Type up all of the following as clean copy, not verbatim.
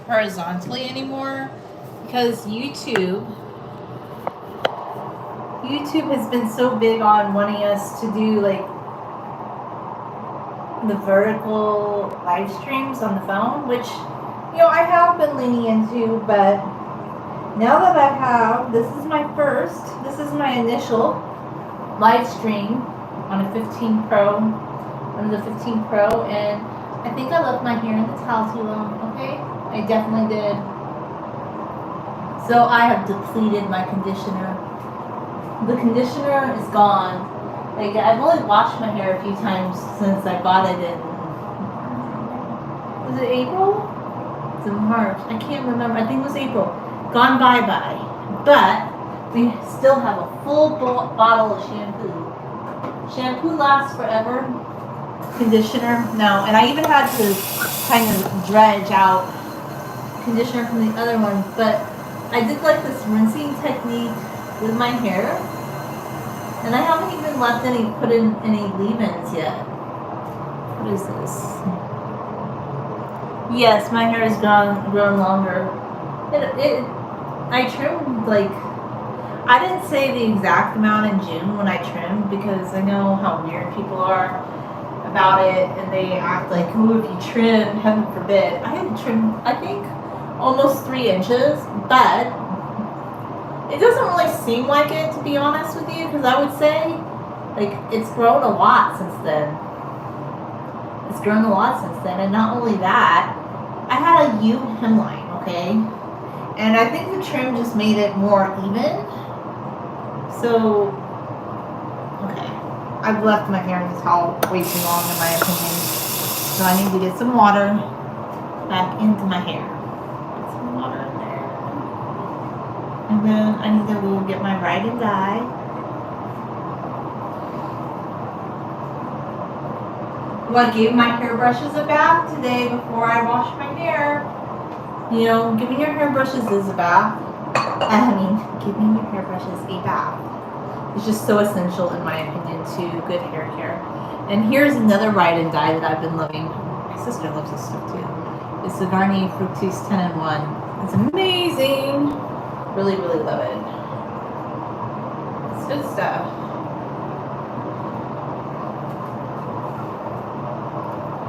horizontally anymore because YouTube has been so big on wanting us to do like the vertical live streams on the phone, which I have been leaning into, but now that I have, this is my initial live stream on a 15 Pro, on the 15 Pro, and I think I left my hair in the towel too long. Okay, I definitely did. So I have depleted my conditioner. The conditioner is gone. Like, I've only washed my hair a few times since I bought it in, was it April? It's in March. I can't remember. I think it was April. Gone bye-bye. But we still have a full bottle of shampoo. Shampoo lasts forever. Conditioner, no. And I even had to kind of dredge out conditioner from the other one. But I did like this rinsing technique with my hair. And I haven't even put in any leave-ins yet. What is this? Yes, my hair has grown longer. I trimmed, like, I didn't say the exact amount in June when I trimmed because I know how weird people are about it, and they act like, oh, if you trim, heaven forbid. I had trimmed, I think, almost 3 inches, but it doesn't really seem like it, to be honest with you, because I would say, like, it's grown a lot since then. It's grown a lot since then, and not only that, I had a U hemline, okay? And I think the trim just made it more even. So, okay. I've left my hair in the towel way too long, in my opinion. So I need to get some water back into my hair. Get some water in there. And then I need to go get my ride and dye. Well, I gave my hairbrushes a bath today before I washed my hair. Giving your hairbrushes is a bath. Giving your hairbrushes a bath. It's just so essential, in my opinion, to good hair care. And here's another ride and dye that I've been loving. My sister loves this stuff too. It's the Garnier Fructis 10-in-1. It's amazing. Really, really love it. It's good stuff.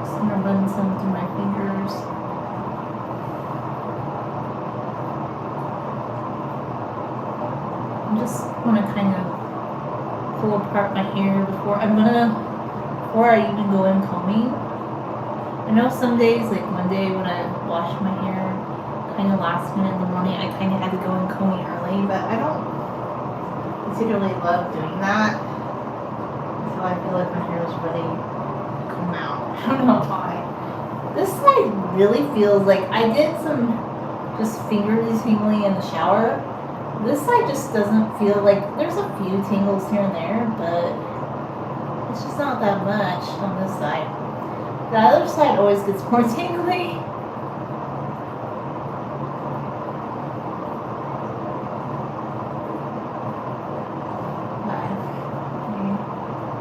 Just gonna run some through my fingers. I just want to kind of pull apart my hair before I even go in combing. I know some days, like one day when I washed my hair kind of last minute in the morning, I kind of had to go in combing early, but I don't particularly love doing that until I feel like my hair is ready to come out. I don't know why. This side really feels like I did some just finger detangling in the shower. This side just doesn't feel like, there's a few tingles here and there, but it's just not that much on this side. The other side always gets more tingly.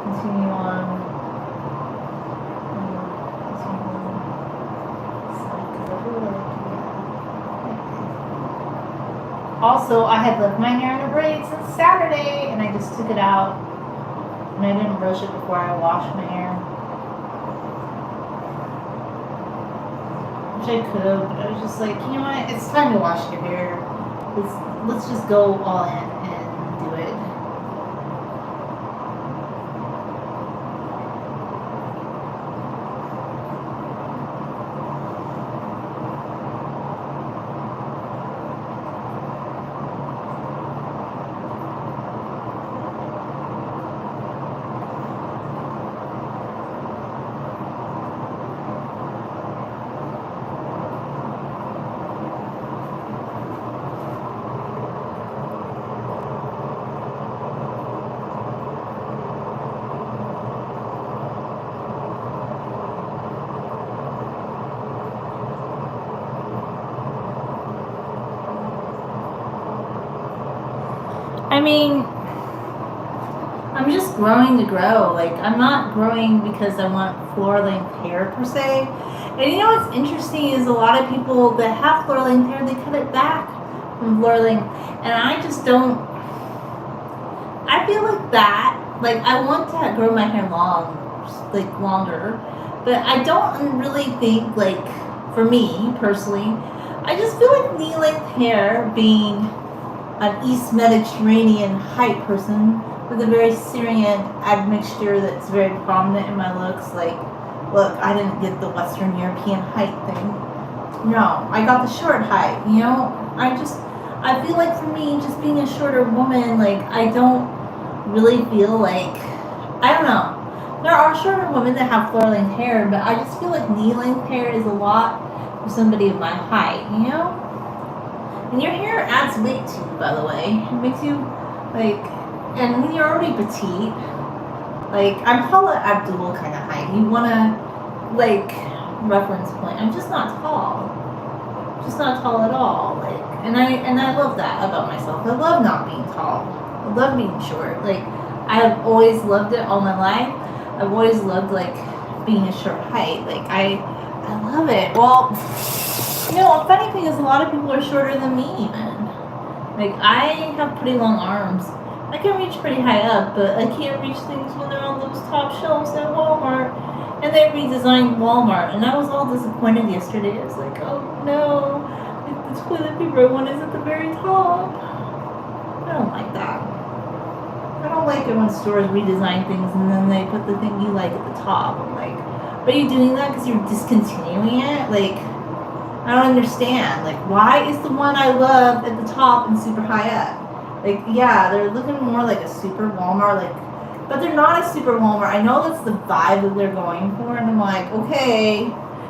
Continue on. Also, I had left my hair in a braid since Saturday, and I just took it out, and I didn't brush it before I washed my hair. Which I could have, but I was just like, you know what, it's time to wash your hair. Let's just go all in and do it. I mean, I'm just growing to grow. Like, I'm not growing because I want floor length hair per se. And you know what's interesting is a lot of people that have floor length hair, they cut it back from floor length. And I just don't, I feel like that, like I want to grow my hair long, like longer, but I don't really think, like, for me personally, I just feel like knee length hair, being an East Mediterranean height person with a very Syrian admixture that's very prominent in my looks, like, look, I didn't get the Western European height thing. No, I got the short height, you know? I feel like for me, just being a shorter woman, like, I don't really feel like, I don't know. There are shorter women that have floor length hair, but I just feel like knee length hair is a lot for somebody of my height, you know? And your hair adds weight to you, by the way. It makes you, like, and when you're already petite, like, I'm Paula Abdul kind of height. You want to, like, reference point. I'm just not tall. Just not tall at all. Like, and I love that about myself. I love not being tall. I love being short. Like, I've always loved it all my life. I've always loved, like, being a short height. Like, I love it. Well, you know, a funny thing is a lot of people are shorter than me, even. Like, I have pretty long arms. I can reach pretty high up, but I can't reach things when they're on those top shelves at Walmart. And they redesigned Walmart, and I was all disappointed yesterday. I was like, oh no, the toilet paper one is at the very top. I don't like that. I don't like it when stores redesign things and then they put the thing you like at the top. I'm like, are you doing that because you're discontinuing it? Like, I don't understand. Like, why is the one I love at the top and super high up? Like, yeah, they're looking more like a super Walmart, like, but they're not a super Walmart. I know that's the vibe that they're going for, and I'm like, okay.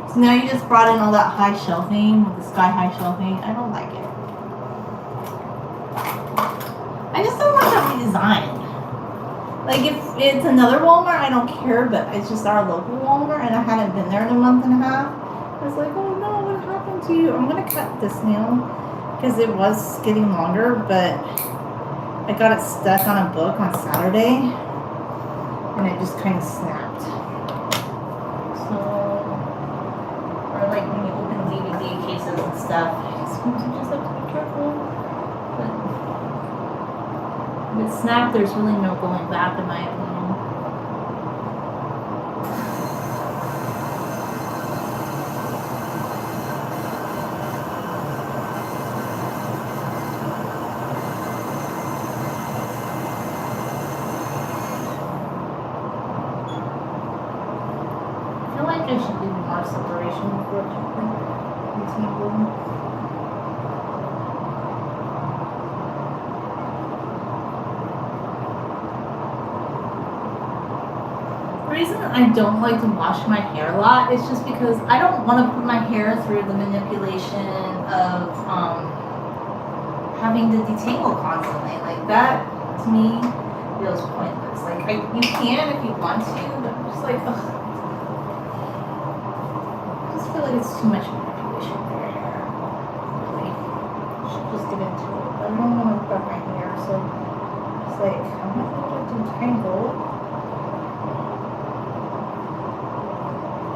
So now you just brought in all that high shelving, with the sky high shelving. I don't like it. I just don't want that redesigned. Like, if it's another Walmart, I don't care, but it's just our local Walmart, and I hadn't been there in a month and a half. I was like, oh no, what happened to you? I'm gonna cut this nail because it was getting longer, but I got it stuck on a book on Saturday, and it just kind of snapped. So, or like when you open DVD cases and stuff, sometimes you just have to be careful. But if it snapped, there's really no going back, in my opinion. I should do more separation before it detangle. The reason I don't like to wash my hair a lot is just because I don't want to put my hair through the manipulation of having to detangle constantly. Like, that to me feels pointless. Like, you can if you want to, but I'm just like, ugh. I feel like it's too much manipulation for your hair. Really. I should just get into it. But I don't want to cut my hair, so it's like, I'm not going to detangle.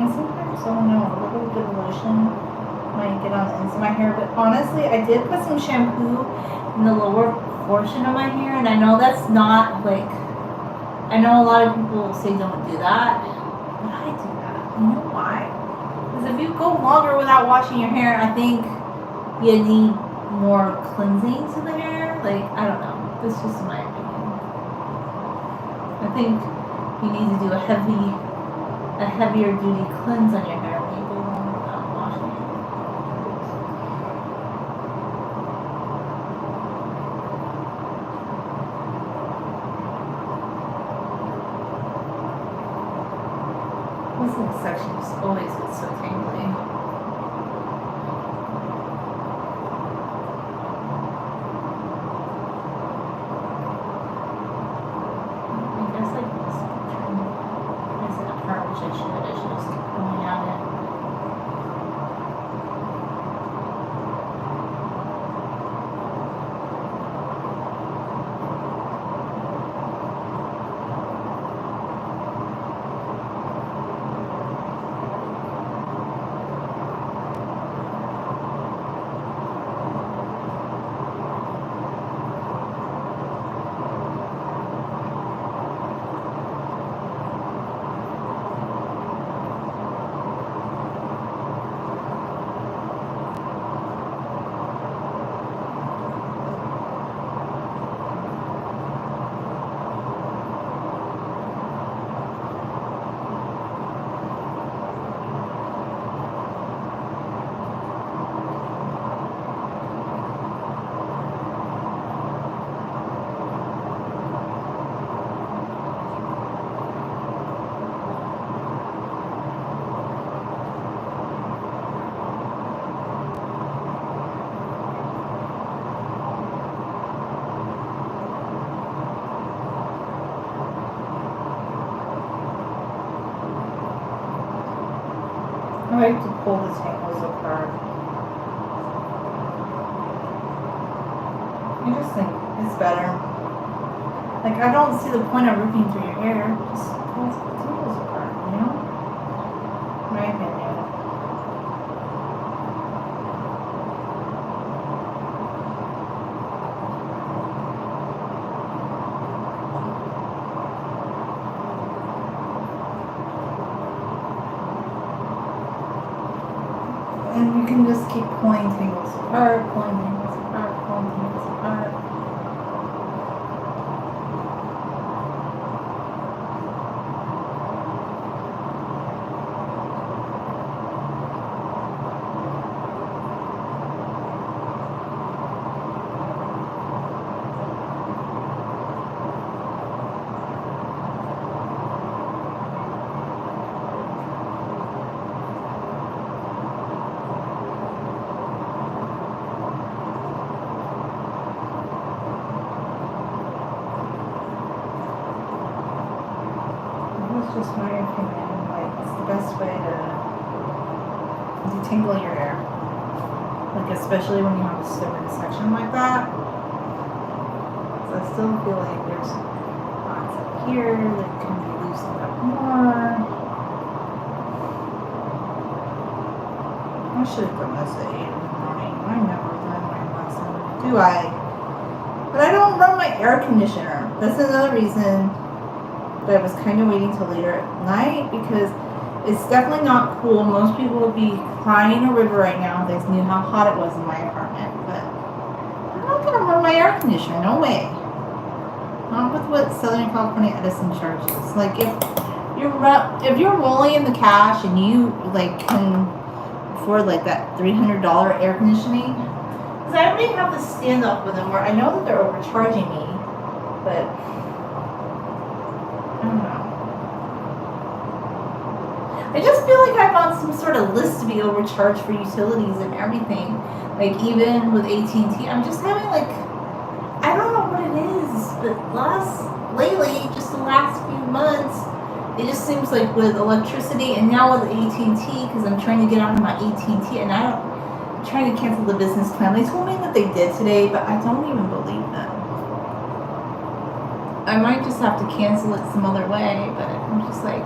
And sometimes, I don't know, a little bit of lotion might get on the ends of my hair. But honestly, I did put some shampoo in the lower portion of my hair, and I know that's not, like, I know a lot of people say don't do that, but I do that. You know why? Because if you go longer without washing your hair, I think you need more cleansing to the hair. Like, I don't know. That's just my opinion. I think you need to do a heavier duty cleanse on your hair when you go longer without washing it. This next section just always gets so tangly. I guess I can just turn this in a part, which I should just keep going at it. pull the tangles apart. I just think it's better. Like, I don't see the point of ripping through your hair. Just pull the tangles apart, you know? My opinion. And you can just keep pulling tangles apart, pulling tangles apart, pulling tangles apart. That's just my opinion. Like, it's the best way to detangle your hair. Like, especially when you have a stubborn section like that. So I still feel like there's spots up here that can be loosened up more. I should have done this at 8 in the morning. I never done my lesson. Do I? But I don't run my air conditioner. That's another reason that I was kind of waiting till later at night, because it's definitely not cool. Most people would be crying a river right now if they knew how hot it was in my apartment. But I'm not gonna run my air conditioner. No way. Not with what Southern California Edison charges. Like, if you're rolling in the cash and you like can afford like that $300 air conditioning, because I already have this standoff with them where I know that they're overcharging me, but I don't know. I just feel like I'm on some sort of list to be overcharged for utilities and everything. Like, even with AT&T, I'm just having like, I don't know what it is, but lately, just the last few months, it just seems like with electricity and now with AT&T, because I'm trying to get onto my AT&T and I'm trying to cancel the business plan. They told me that they did today, but I don't even believe them. I might just have to cancel it some other way, but I'm just like,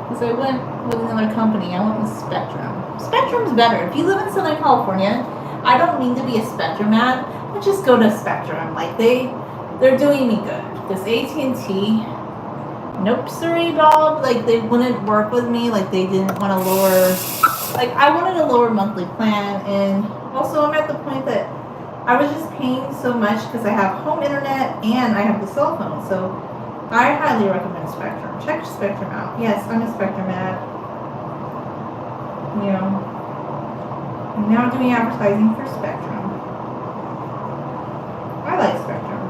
because I went with another company. I went with Spectrum. Spectrum's better. If you live in Southern California, I don't mean to be a Spectrum ad, but just go to Spectrum. Like, they're doing me good. This AT&T, nope, sorry, dog. Like, they wouldn't work with me. Like, they didn't want to lower. Like, I wanted a lower monthly plan, and also I'm at the point that I was just paying so much because I have home internet and I have the cell phone. So I highly recommend Spectrum. Check Spectrum out. Yes, I'm a Spectrum ad. You know, I'm now doing advertising for Spectrum. I like Spectrum.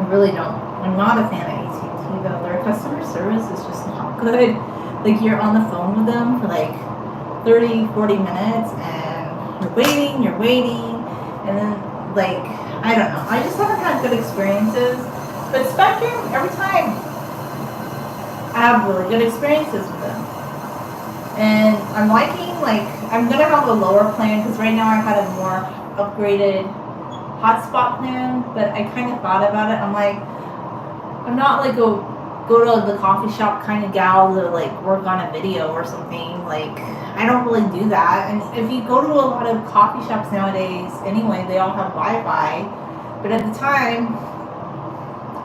I really don't. I'm not a fan of AT&T though. Their customer service is just not good. Like, you're on the phone with them for like 30, 40 minutes and you're waiting, and then, like, I don't know. I just haven't had good experiences. But Spectrum, every time, I have really good experiences with them. And I'm liking, like, I'm going to have a lower plan, because right now I had a more upgraded hotspot plan, but I kind of thought about it. I'm like, I'm not like a go to the coffee shop kind of gal to like work on a video or something. Like, I don't really do that. And if you go to a lot of coffee shops nowadays, anyway, they all have Wi-Fi. But at the time,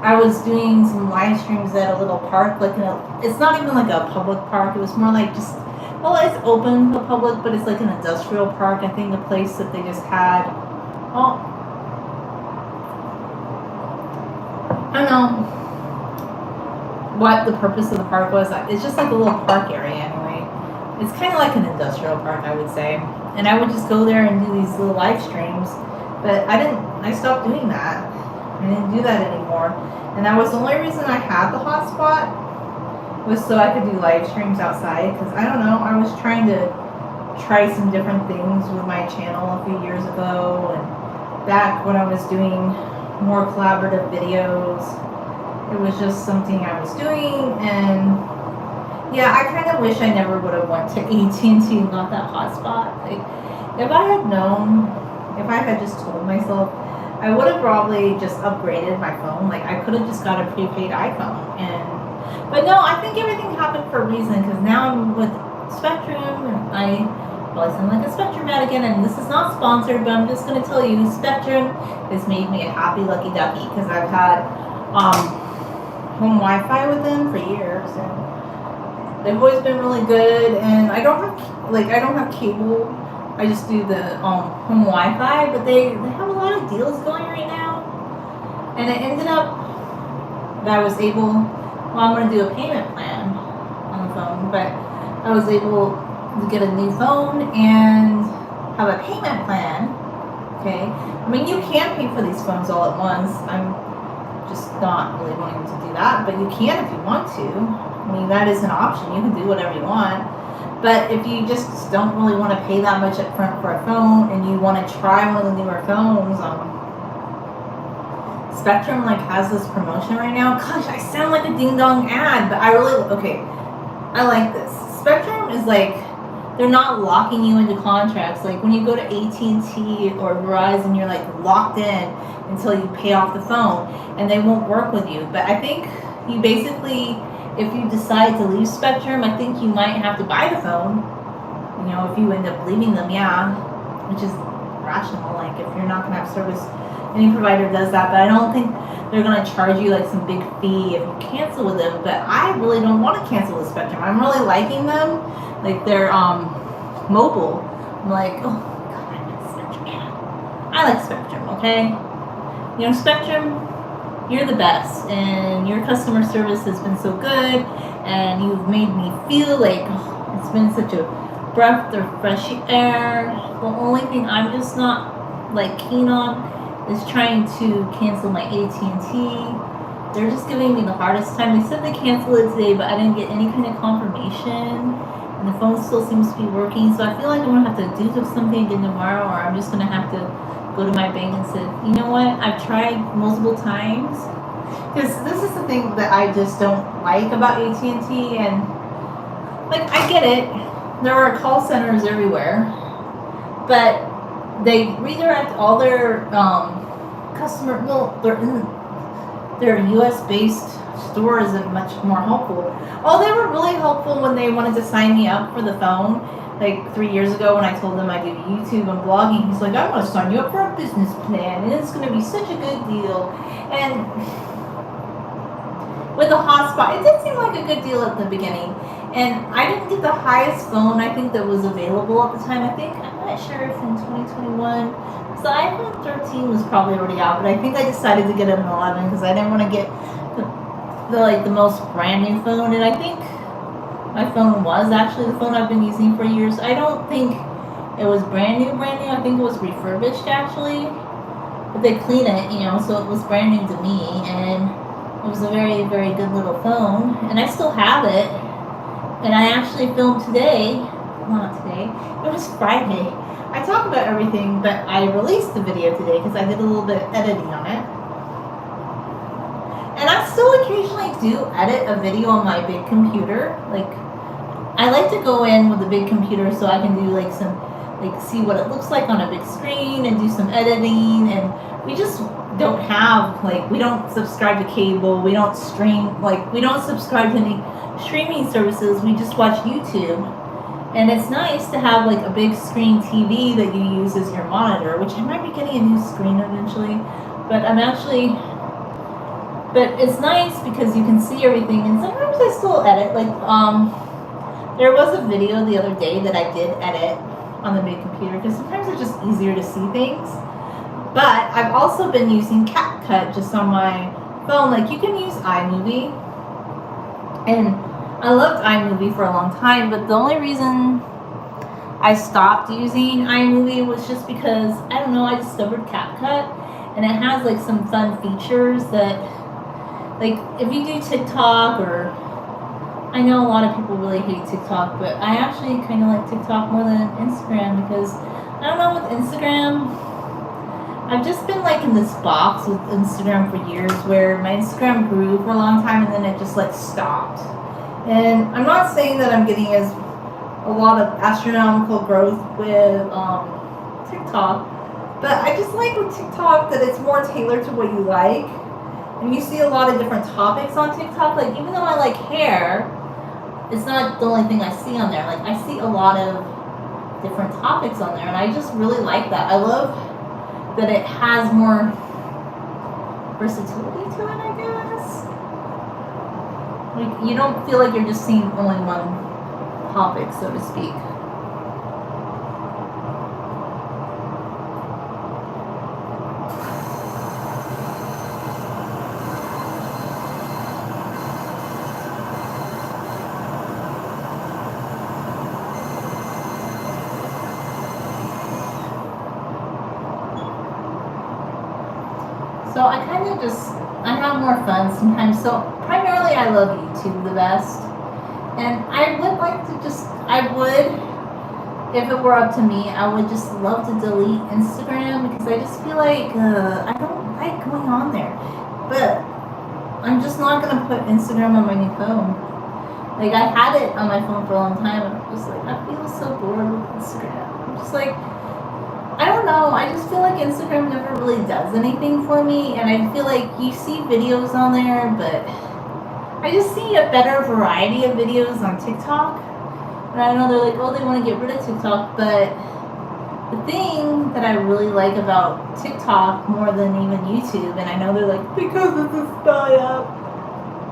I was doing some live streams at a little park, like it's not even like a public park. It was more like just, well, it's open to the public, but it's like an industrial park. I think a place that they just had, well, I don't know what the purpose of the park was. It's just like a little park area anyway. It's kind of like an industrial park, I would say. And I would just go there and do these little live streams. But I stopped doing that. I didn't do that anymore. And that was the only reason I had the hotspot, was so I could do live streams outside. Because I don't know, I was trying to try some different things with my channel a few years ago. And back when I was doing more collaborative videos, it was just something I was doing, and Yeah, I kind of wish I never would have went to AT&T and got that hotspot. Like, if I had known, if I had just told myself, I would have probably just upgraded my phone. Like, I could have just got a prepaid iPhone. But no, I think everything happened for a reason because now I'm with Spectrum and I sound like a Spectrum ad again, and this is not sponsored, but I'm just going to tell you, Spectrum has made me a happy lucky ducky because I've had home Wi-Fi with them for years, and they've always been really good. And I don't have cable. I just do the home Wi-Fi, but they have a lot of deals going right now, and it ended up that I was able. Well, I'm going to do a payment plan on the phone, but I was able to get a new phone and have a payment plan. Okay, I mean you can pay for these phones all at once. I'm just not really wanting to do that, but you can if you want to. I mean that is an option. You can do whatever you want. But if you just don't really want to pay that much up front for a phone and you want to try one of the newer phones, Spectrum has this promotion right now. Gosh, I sound like a ding dong ad, but I like this. Spectrum is they're not locking you into contracts. Like when you go to AT&T or Verizon, you're locked in until you pay off the phone, and they won't work with you. But I think you basically, if you decide to leave Spectrum, I think you might have to buy the phone. If you end up leaving them, yeah, which is rational. If you're not gonna have service, any provider does that. But I don't think they're gonna charge you some big fee if you cancel with them. But I really don't want to cancel with Spectrum. I'm really liking them. They're mobile. I'm oh my god, I like Spectrum. I like Spectrum, okay? Spectrum, you're the best, and your customer service has been so good, and you've made me feel it's been such a breath of fresh air. The only thing I'm just not keen on is trying to cancel my AT&T. They're just giving me the hardest time. They said they canceled it today, but I didn't get any kind of confirmation. And the phone still seems to be working. So I feel like I'm going to have to do something again tomorrow, or I'm just going to have to go to my bank and say, you know what, I've tried multiple times. Because this is the thing that I just don't like about AT&T. And I get it. There are call centers everywhere. But they redirect all their their US-based stores and much more helpful. Oh, they were really helpful when they wanted to sign me up for the phone. 3 years ago when I told them I do YouTube and blogging, he's I want to sign you up for a business plan, and it's going to be such a good deal. And with the hotspot, it did seem like a good deal at the beginning. And I didn't get the highest phone I think that was available at the time. I'm not sure if in 2021. So the iPhone 13 was probably already out, but I think I decided to get an 11 because I didn't want to get the most brand new phone. And I think my phone was actually the phone I've been using for years. I don't think it was brand new. I think it was refurbished actually, but they clean it, so it was brand new to me, and it was a very, very good little phone, and I still have it. And I actually filmed today. Not today. It was Friday. I talk about everything, but I released the video today because I did a little bit of editing on it. And I still occasionally do edit a video on my big computer. I like to go in with the big computer so I can do some see what it looks like on a big screen and do some editing. And we just don't have we don't subscribe to cable. We don't stream we don't subscribe to any streaming services. We just watch YouTube, and it's nice to have a big screen TV that you use as your monitor, which I might be getting a new screen eventually, but but it's nice because you can see everything. And sometimes I still edit. There was a video the other day that I did edit on the big computer because sometimes it's just easier to see things. But I've also been using CapCut just on my phone. You can use iMovie, and I loved iMovie for a long time, but the only reason I stopped using iMovie was just because, I don't know, I discovered CapCut, and it has some fun features that, if you do TikTok, or I know a lot of people really hate TikTok, but I actually kind of like TikTok more than Instagram because, I don't know, with Instagram, I've just been in this box with Instagram for years where my Instagram grew for a long time and then it just stopped. And I'm not saying that I'm getting as a lot of astronomical growth with TikTok, but I just like with TikTok that it's more tailored to what you like. And you see a lot of different topics on TikTok. Like, even though I like hair, it's not the only thing I see on there. Like, I see a lot of different topics on there, and I just really like that. I love that it has more versatility to it, I guess. Like, you don't feel like you're just seeing only one topic, so to speak. So I kind of just, I have more fun sometimes. So primarily I love YouTube the best. And I would like to just, if it were up to me, I would just love to delete Instagram because I just feel like I don't like going on there. But I'm just not going to put Instagram on my new phone. Like, I had it on my phone for a long time, and I'm just like, I feel so bored with Instagram. I'm just like, I don't know, I just feel like Instagram never really does anything for me, and I feel like you see videos on there, but I just see a better variety of videos on TikTok. And I know they're like, oh, they want to get rid of TikTok, but the thing that I really like about TikTok more than even YouTube, and I know they're like, because it's a style,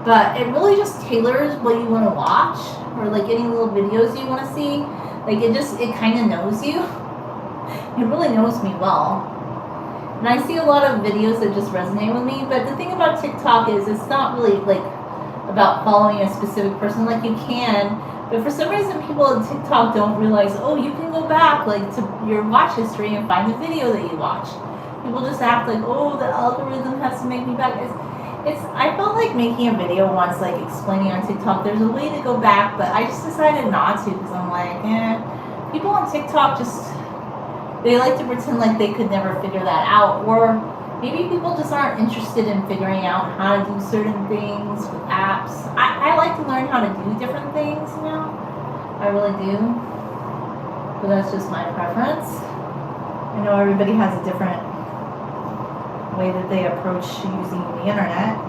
but it really just tailors what you want to watch, or like any little videos you want to see. Like, it kind of knows you. It really knows me well. And I see a lot of videos that just resonate with me, but the thing about TikTok is it's not really like about following a specific person. Like, you can, but for some reason people on TikTok don't realize, oh, you can go back like to your watch history and find the video that you watched. People just act like, oh, the algorithm has to make me back. I felt like making a video once, like explaining on TikTok there's a way to go back, but I just decided not to because I'm like, people on TikTok just, they like to pretend like they could never figure that out, or maybe people just aren't interested in figuring out how to do certain things with apps. I like to learn how to do different things, you know? I really do. But that's just my preference. I know everybody has a different way that they approach using the internet.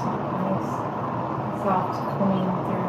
nice, soft combing through.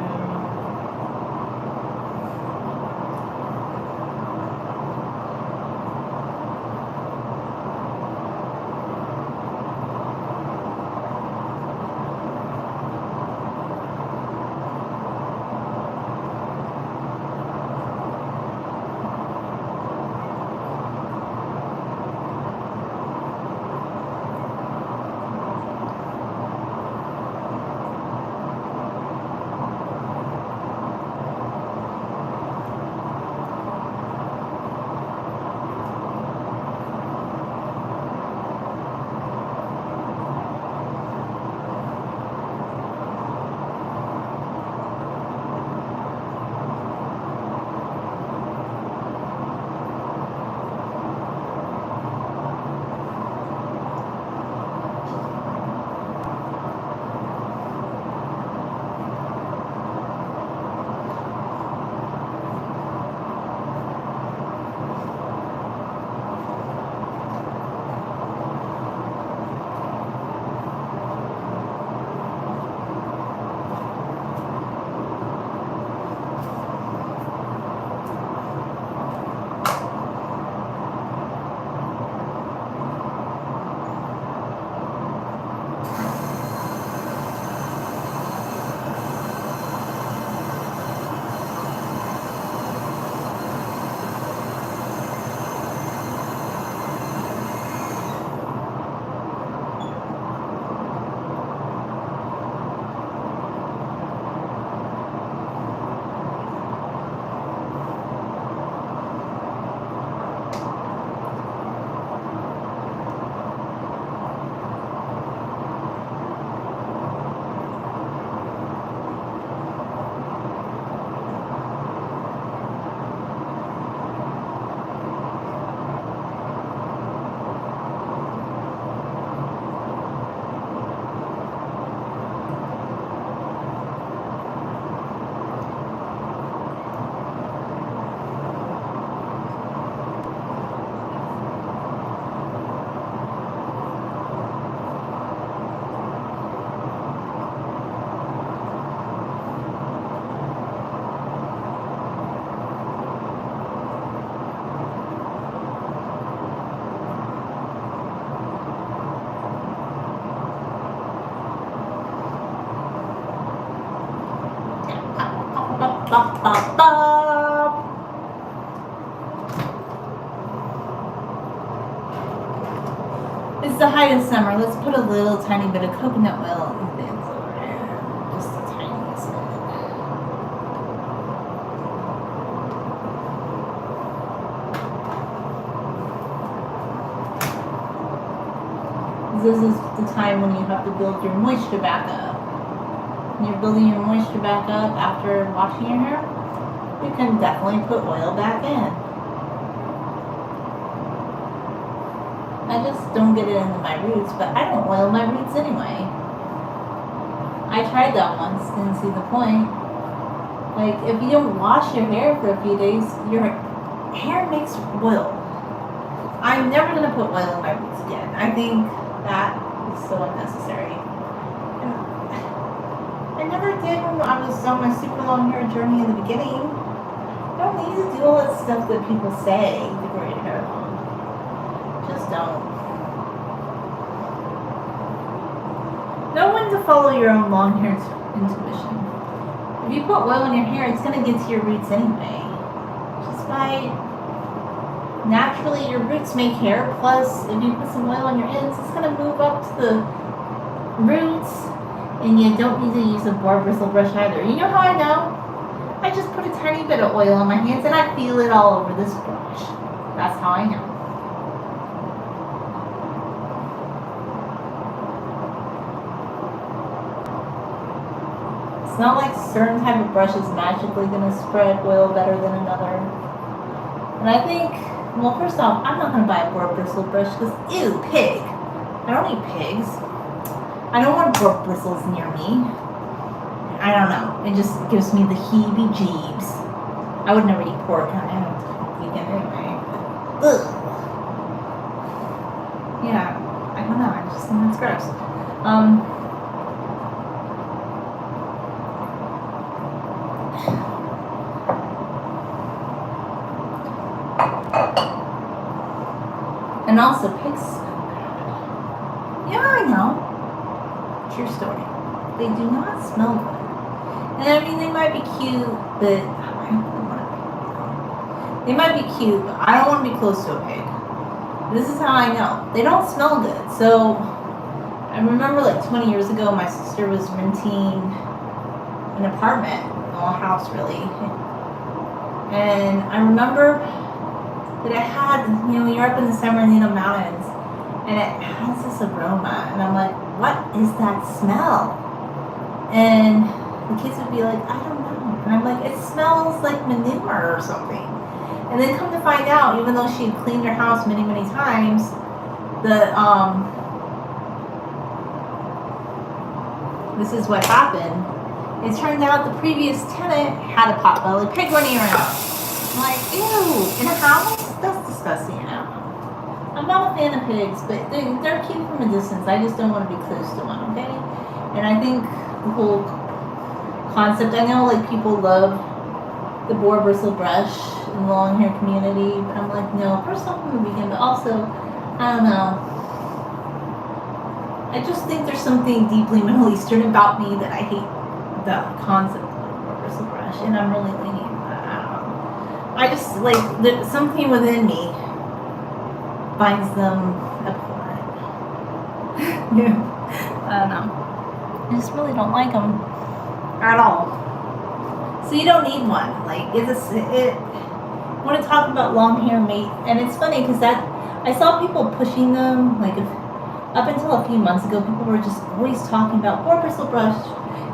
Bop, bop, bop. It's the height of summer. Let's put a little tiny bit of coconut oil in the inside. Just the tiniest bit. This is the time when you have to build your moisture back up. When you're building your moisture back up after washing your hair, you can definitely put oil back in. I just don't get it into my roots, but I don't oil my roots anyway. I tried that once, didn't see the point. Like, if you don't wash your hair for a few days, your hair makes oil. I'm never going to put oil in my roots again. I think that is so unnecessary. I never did when I was on my super long hair journey in the beginning. You don't need to do all that stuff that people say to grow your hair long. Just don't. Know when to follow your own long hair intuition. If you put oil in your hair, it's going to get to your roots anyway. Just by naturally your roots make hair, plus if you put some oil on your ends, it's going to move up to the roots. And you don't need to use a boar bristle brush either. You know how I know? I just put a tiny bit of oil on my hands and I feel it all over this brush. That's how I know. It's not like certain type of brush is magically going to spread oil better than another. And I think, well, first off, I'm not going to buy a boar bristle brush because, ew, pig. I don't eat pigs. I don't want boar bristles near me. I don't know. It just gives me the heebie-jeebs. I would never eat pork. I don't eat it anyway. Ugh. Yeah. I don't know. I just think that's gross. And also, pigs smell bad. Yeah, I know. True story. They do not smell good. And I mean, they might be cute, but I don't want to. They might be cute, but I don't want to be close to a pig. This is how I know. They don't smell good. So I remember like 20 years ago, my sister was renting an apartment, well, a house really. And I remember that it had, you're up in the San Bernardino Mountains, and it has this aroma. And I'm like, what is that smell? And the kids would be like, I don't know. And I'm like, it smells like manure or something. And then come to find out, even though she had cleaned her house many, many times, this is what happened. It turned out the previous tenant had a potbelly pig running around. I'm like, ew, in a house? That's disgusting. I'm not a fan of pigs, but they're cute from a distance. I just don't want to be close to one, okay? And I think the whole concept, I know like people love the boar bristle brush in the long hair community, but I'm like, no, first off from the weekend, but also, I don't know. I just think there's something deeply Middle Eastern about me that I hate the concept of boar bristle brush, and I'm really leaning on that. I don't know. I just like there's something within me finds them abhorrent. Yeah. I don't know. I just really don't like them at all. So you don't need one. Like I want to talk about long hair mate, and it's funny because I saw people pushing them like up until a few months ago. People were just always talking about boar bristle brush,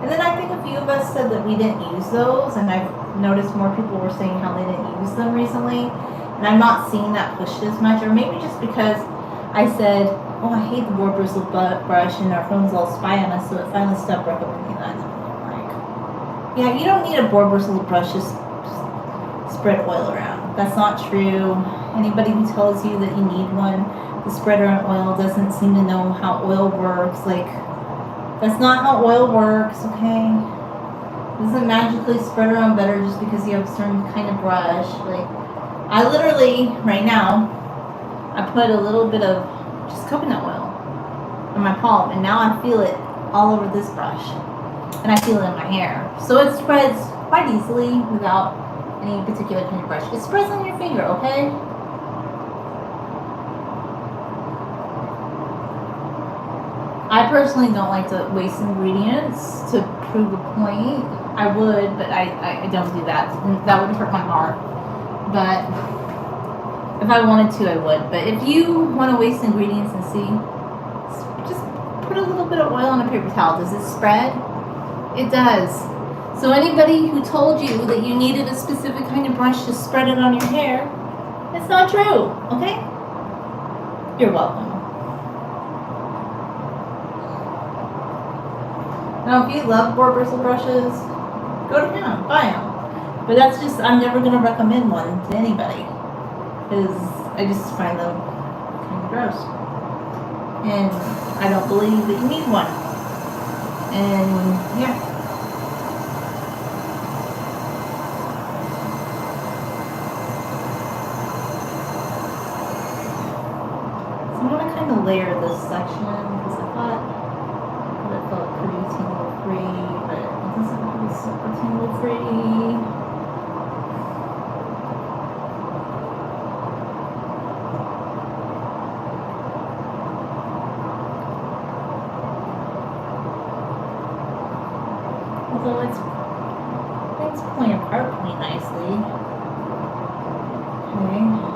and then I think a few of us said that we didn't use those, and I've noticed more people were saying how they didn't use them recently. And I'm not seeing that pushed as much, or maybe just because I said, oh, I hate the boar bristle brush, and our phones all spy on us, so it finally stopped recommending that. And I'm like, yeah, you don't need a boar bristle brush, just spread oil around. That's not true. Anybody who tells you that you need one to spread around oil doesn't seem to know how oil works. Like, that's not how oil works, okay? It doesn't magically spread around better just because you have a certain kind of brush. Like, I literally, right now, I put a little bit of just coconut oil on my palm, and now I feel it all over this brush, and I feel it in my hair. So it spreads quite easily without any particular kind of brush. It spreads on your finger, okay? I personally don't like to waste ingredients to prove a point. I would, but I don't do that. That would hurt my heart. But if I wanted to, I would. But if you want to waste ingredients and see, just put a little bit of oil on a paper towel. Does it spread? It does. So anybody who told you that you needed a specific kind of brush to spread it on your hair, it's not true, okay? You're welcome. Now, if you love boar bristle brushes, go to him, buy them. But that's just, I'm never going to recommend one to anybody, because I just find them kind of gross. And I don't believe that you need one. And yeah. So I'm going to kind of layer this section, because I thought that it felt pretty tingle free, but it doesn't feel super tingle free. Although it's pulling apart pretty nicely. Okay.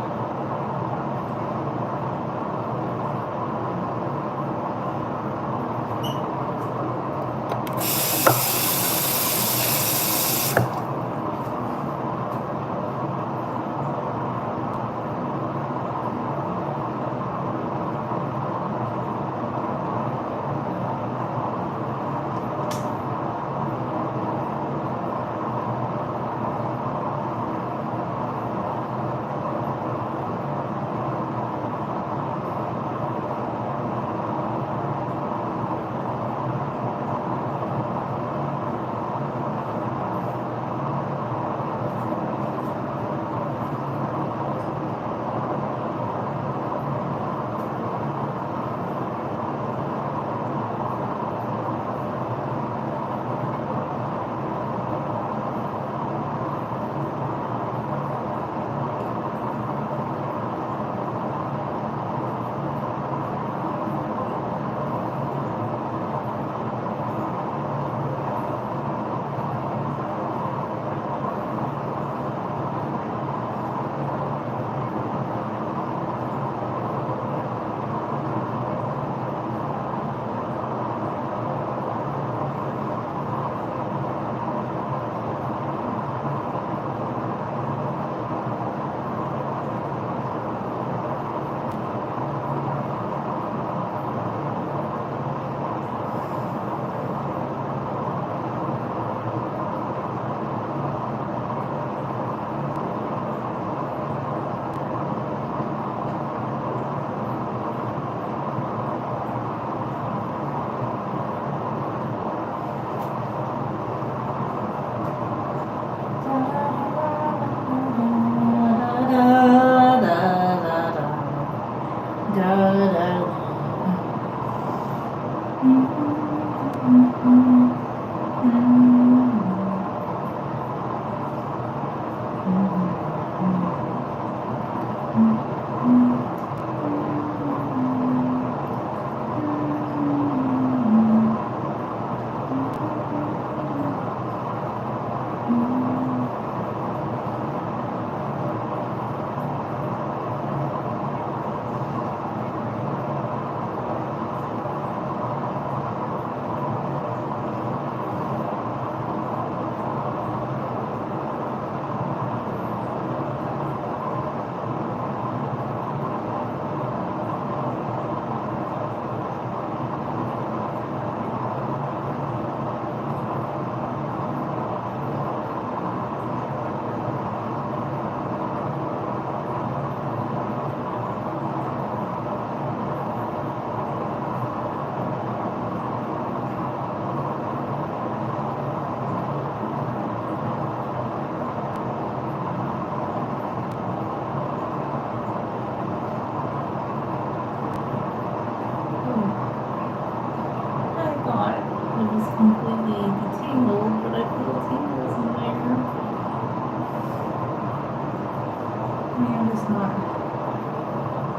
it's not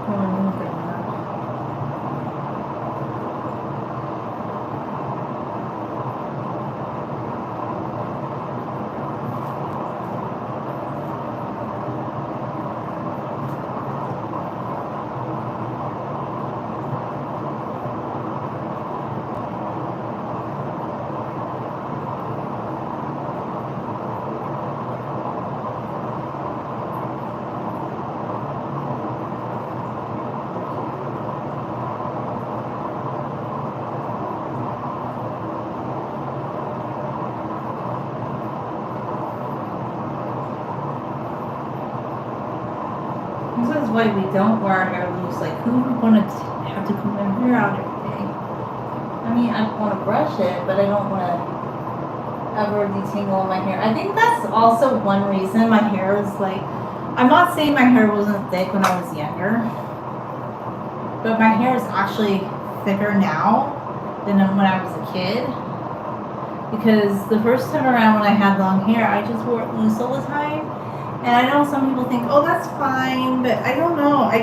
going anywhere now. This is why we don't wear our hair loose. Like, who would want to have to comb their hair out every day? I mean, I want to brush it, but I don't want to ever detangle my hair. I think that's also one reason my hair is like, I'm not saying my hair wasn't thick when I was younger, but my hair is actually thicker now than when I was a kid. Because the first time around when I had long hair, I just wore it loose all the time. And I know some people think, oh, that's fine, but I don't know. I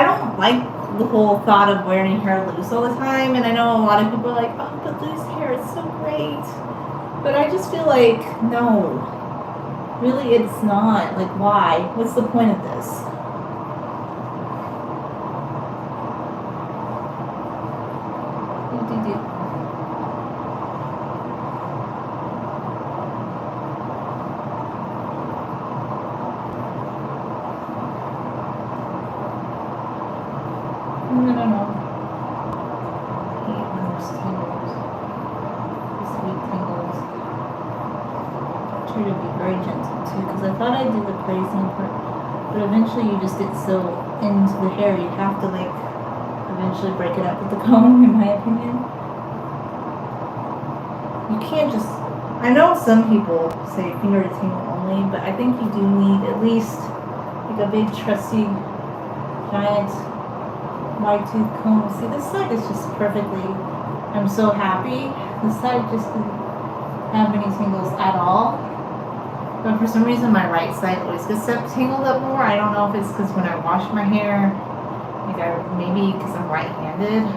don't like the whole thought of wearing hair loose all the time. And I know a lot of people are like, oh, but loose hair is so great. But I just feel like, no, really it's not. Like, why? What's the point of this? No. Hate when there's tangles. The sweet tangles. I try to be very gentle too, because I thought I'd do the braising part, but eventually you just get so into the hair, you have to like eventually break it up with the comb, in my opinion. You can't just, I know some people say finger detangle only, but I think you do need at least like a big trusty giant wide tooth comb. See, this side is just perfectly, I'm so happy. This side just didn't have any tangles at all. But for some reason my right side always gets tangled up more. I don't know if it's because when I wash my hair, like maybe because I'm right-handed,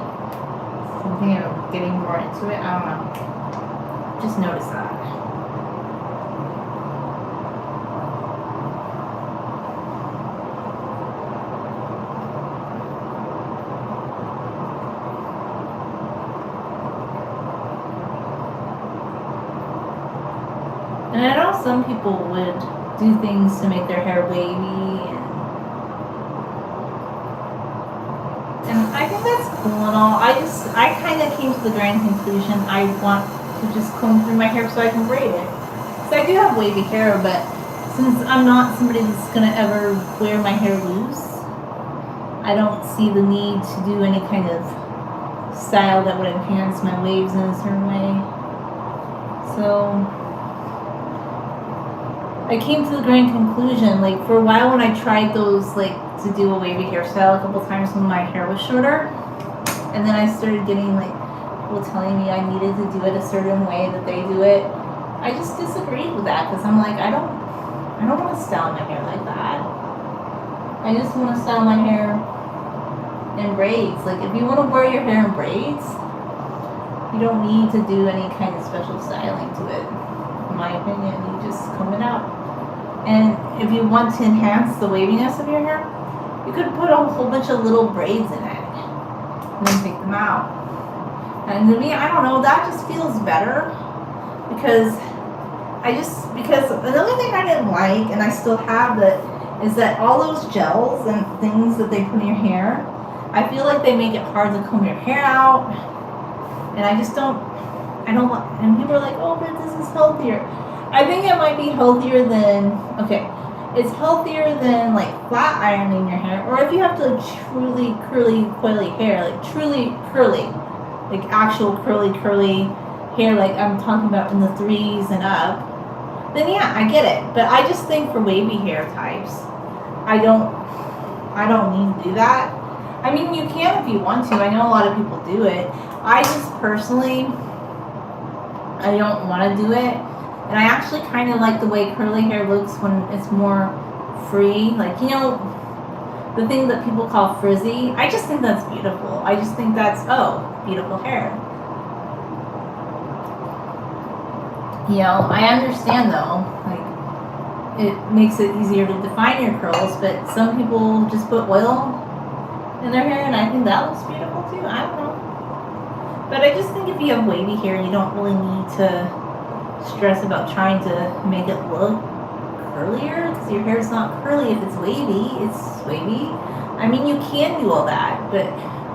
something of getting more into it. I don't know. Just notice that. And I know some people would do things to make their hair wavy, and I think that's cool and all. I kind of came to the grand conclusion I want to just comb through my hair so I can braid it. So I do have wavy hair, but since I'm not somebody that's gonna ever wear my hair loose, I don't see the need to do any kind of style that would enhance my waves in a certain way. So I came to the grand conclusion, like for a while when I tried those, like to do a wavy hairstyle a couple times when my hair was shorter, and then I started getting like people telling me I needed to do it a certain way that they do it. I just disagreed with that because I'm like, I don't want to style my hair like that. I just want to style my hair in braids. Like if you want to wear your hair in braids, you don't need to do any kind of special styling to it. In my opinion, you just comb it out. And if you want to enhance the waviness of your hair, you could put a whole bunch of little braids in it and then take them out. And to me, I don't know, that just feels better because another thing I didn't like, and I still have it, is that all those gels and things that they put in your hair, I feel like they make it hard to comb your hair out. And I don't want, and people are like, oh, but this is healthier. I think it might be healthier than, okay, it's healthier than like flat ironing your hair, or if you have to like truly curly, coily hair, like truly curly, like actual curly hair, like I'm talking about in the 3s and up, then yeah, I get it. But I just think for wavy hair types, I don't need to do that. I mean, you can if you want to. I know a lot of people do it. I just personally, I don't want to do it. And I actually kind of like the way curly hair looks when it's more free, like, the thing that people call frizzy. I just think that's beautiful. I just think that's, beautiful hair. I understand though, like, it makes it easier to define your curls, but some people just put oil in their hair, and I think that looks beautiful too. I don't know. But I just think if you have wavy hair, you don't really need to stress about trying to make it look curlier, because your hair is not curly if it's wavy. It's wavy. I mean, you can do all that, but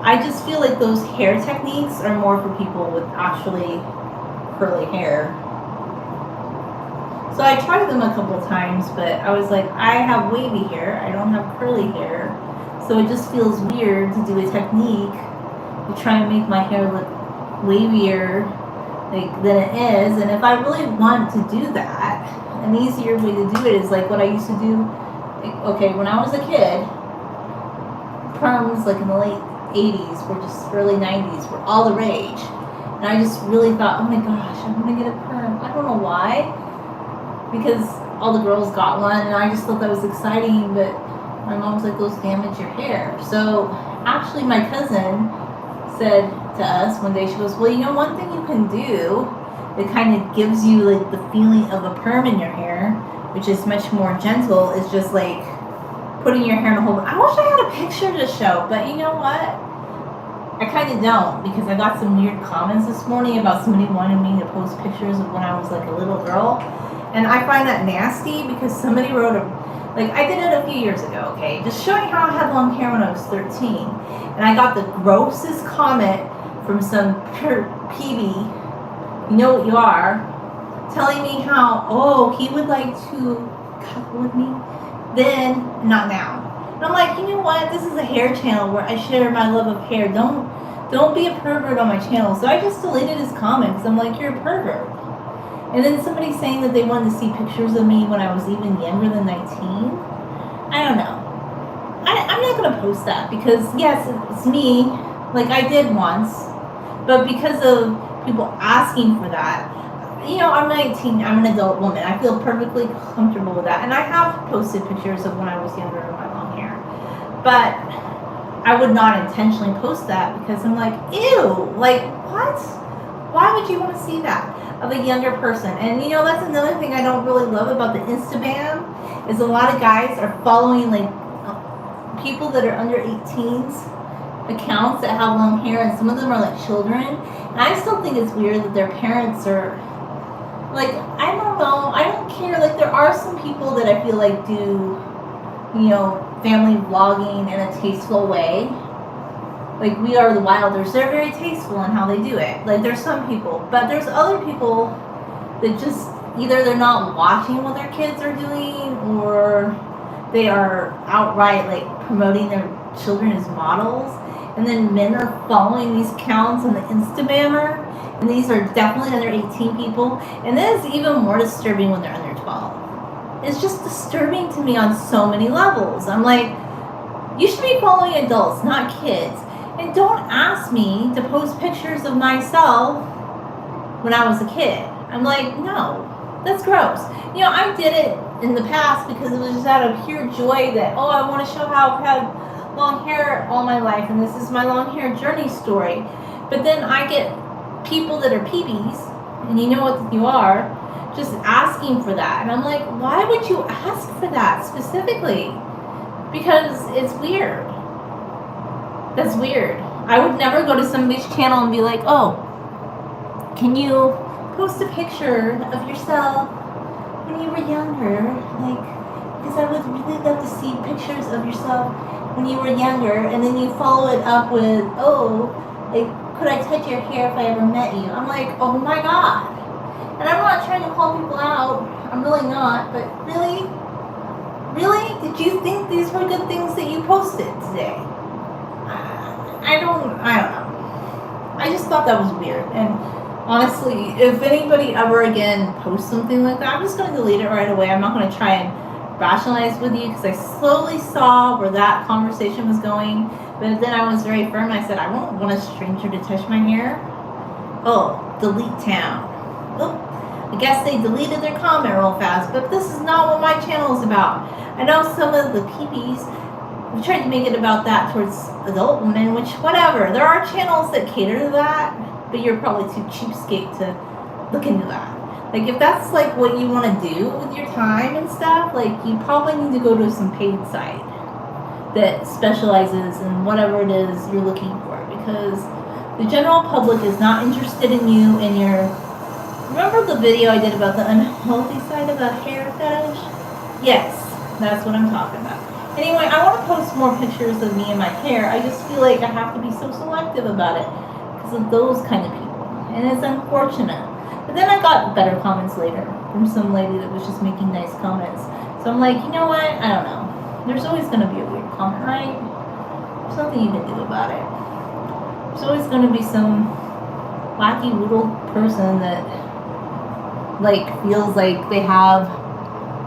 I just feel like those hair techniques are more for people with actually curly hair. So I tried them a couple times, but I was like, I have wavy hair, I don't have curly hair, so it just feels weird to do a technique to try and make my hair look wavier than it is. And if I really want to do that, an easier way to do it is like what I used to do. Okay, when I was a kid, perms like in the late 80s were just early 90s were all the rage, and I just really thought, oh my gosh, I'm gonna get a perm. I don't know why, because all the girls got one, and I just thought that was exciting. But my mom was like, those damage your hair. So actually my cousin said to us one day, she goes, well, one thing you can do that kind of gives you like the feeling of a perm in your hair, which is much more gentle, is just like putting your hair in a whole. I wish I had a picture to show, but you know what? I kind of don't, because I got some weird comments this morning about somebody wanting me to post pictures of when I was like a little girl. And I find that nasty, because somebody wrote I did it a few years ago, okay? Just showing how I had long hair when I was 13. And I got the grossest comment from some PB, you know what you are, telling me how, he would like to cuddle with me, then, not now. And I'm like, you know what? This is a hair channel where I share my love of hair. Don't be a pervert on my channel. So I just deleted his comment, because I'm like, you're a pervert. And then somebody saying that they wanted to see pictures of me when I was even younger than 19. I don't know. I'm not going to post that, because yes, it's me, like I did once, but because of people asking for that, I'm 19, I'm an adult woman. I feel perfectly comfortable with that. And I have posted pictures of when I was younger with my long hair. But I would not intentionally post that, because I'm like, ew, like what? Why would you want to see that of a younger person? And that's another thing I don't really love about the Instagram, is a lot of guys are following like people that are under 18s accounts that have long hair, and some of them are like children. And I still think it's weird that their parents are like, I don't know, I don't care. Like, there are some people that I feel like do, family vlogging in a tasteful way. Like We Are the Wilders, they're very tasteful in how they do it. Like, there's some people, but there's other people that just either they're not watching what their kids are doing, or they are outright like promoting their children as models. And then men are following these accounts on the Instagrammer, and these are definitely under 18 people. And then it's even more disturbing when they're under 12. It's just disturbing to me on so many levels. I'm like, you should be following adults, not kids. And don't ask me to post pictures of myself when I was a kid. I'm like, no, that's gross. I did it in the past because it was just out of pure joy that, I want to show how I've had long hair all my life, and this is my long hair journey story. But then I get people that are PBs, and you know what you are, just asking for that. And I'm like, why would you ask for that specifically? Because it's weird. That's weird. I would never go to somebody's channel and be like, can you post a picture of yourself when you were younger? Because I would really love to see pictures of yourself when you were younger. And then you follow it up with, could I touch your hair if I ever met you? I'm like, oh my God. And I'm not trying to call people out. I'm really not. But really? Really? Did you think these were good things that you posted today? I don't know. I just thought that was weird. And honestly, if anybody ever again posts something like that, I'm just going to delete it right away. I'm not going to try and rationalize with you, because I slowly saw where that conversation was going. But then I was very firm. I said, I won't want a stranger to touch my hair. Delete town. I guess they deleted their comment real fast, but this is not what my channel is about. I know some of the peepees have tried to make it about that towards adult women, which, whatever. There are channels that cater to that, but you're probably too cheapskate to look into that. Like, if that's like what you want to do with your time and stuff, like, you probably need to go to some paid site that specializes in whatever it is you're looking for, because the general public is not interested in you and your... Remember the video I did about the unhealthy side of a hair fetish? Yes, that's what I'm talking about. Anyway, I want to post more pictures of me and my hair. I just feel like I have to be so selective about it because of those kind of people. And it's unfortunate. But then I got better comments later from some lady that was just making nice comments. So I'm like, you know what? I don't know. There's always going to be a weird comment, right? There's nothing you can do about it. There's always going to be some wacky little person that like feels like they have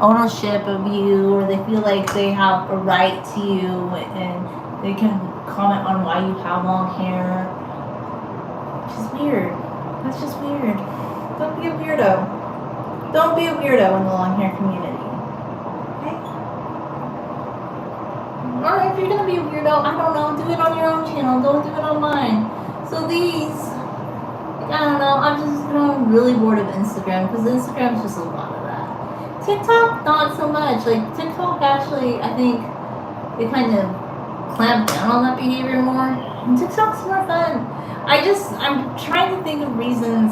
ownership of you, or they feel like they have a right to you, and they can comment on why you have long hair. Which is weird. That's just weird. Don't be a weirdo. Don't be a weirdo in the long hair community. Okay? Or if you're gonna be a weirdo, I don't know, do it on your own channel. Don't do it on mine. So these, I don't know, I'm really bored of Instagram, because Instagram's just a lot of that. TikTok, not so much. Like, TikTok actually, I think they kind of clamp down on that behavior more. And TikTok's more fun. I'm trying to think of reasons.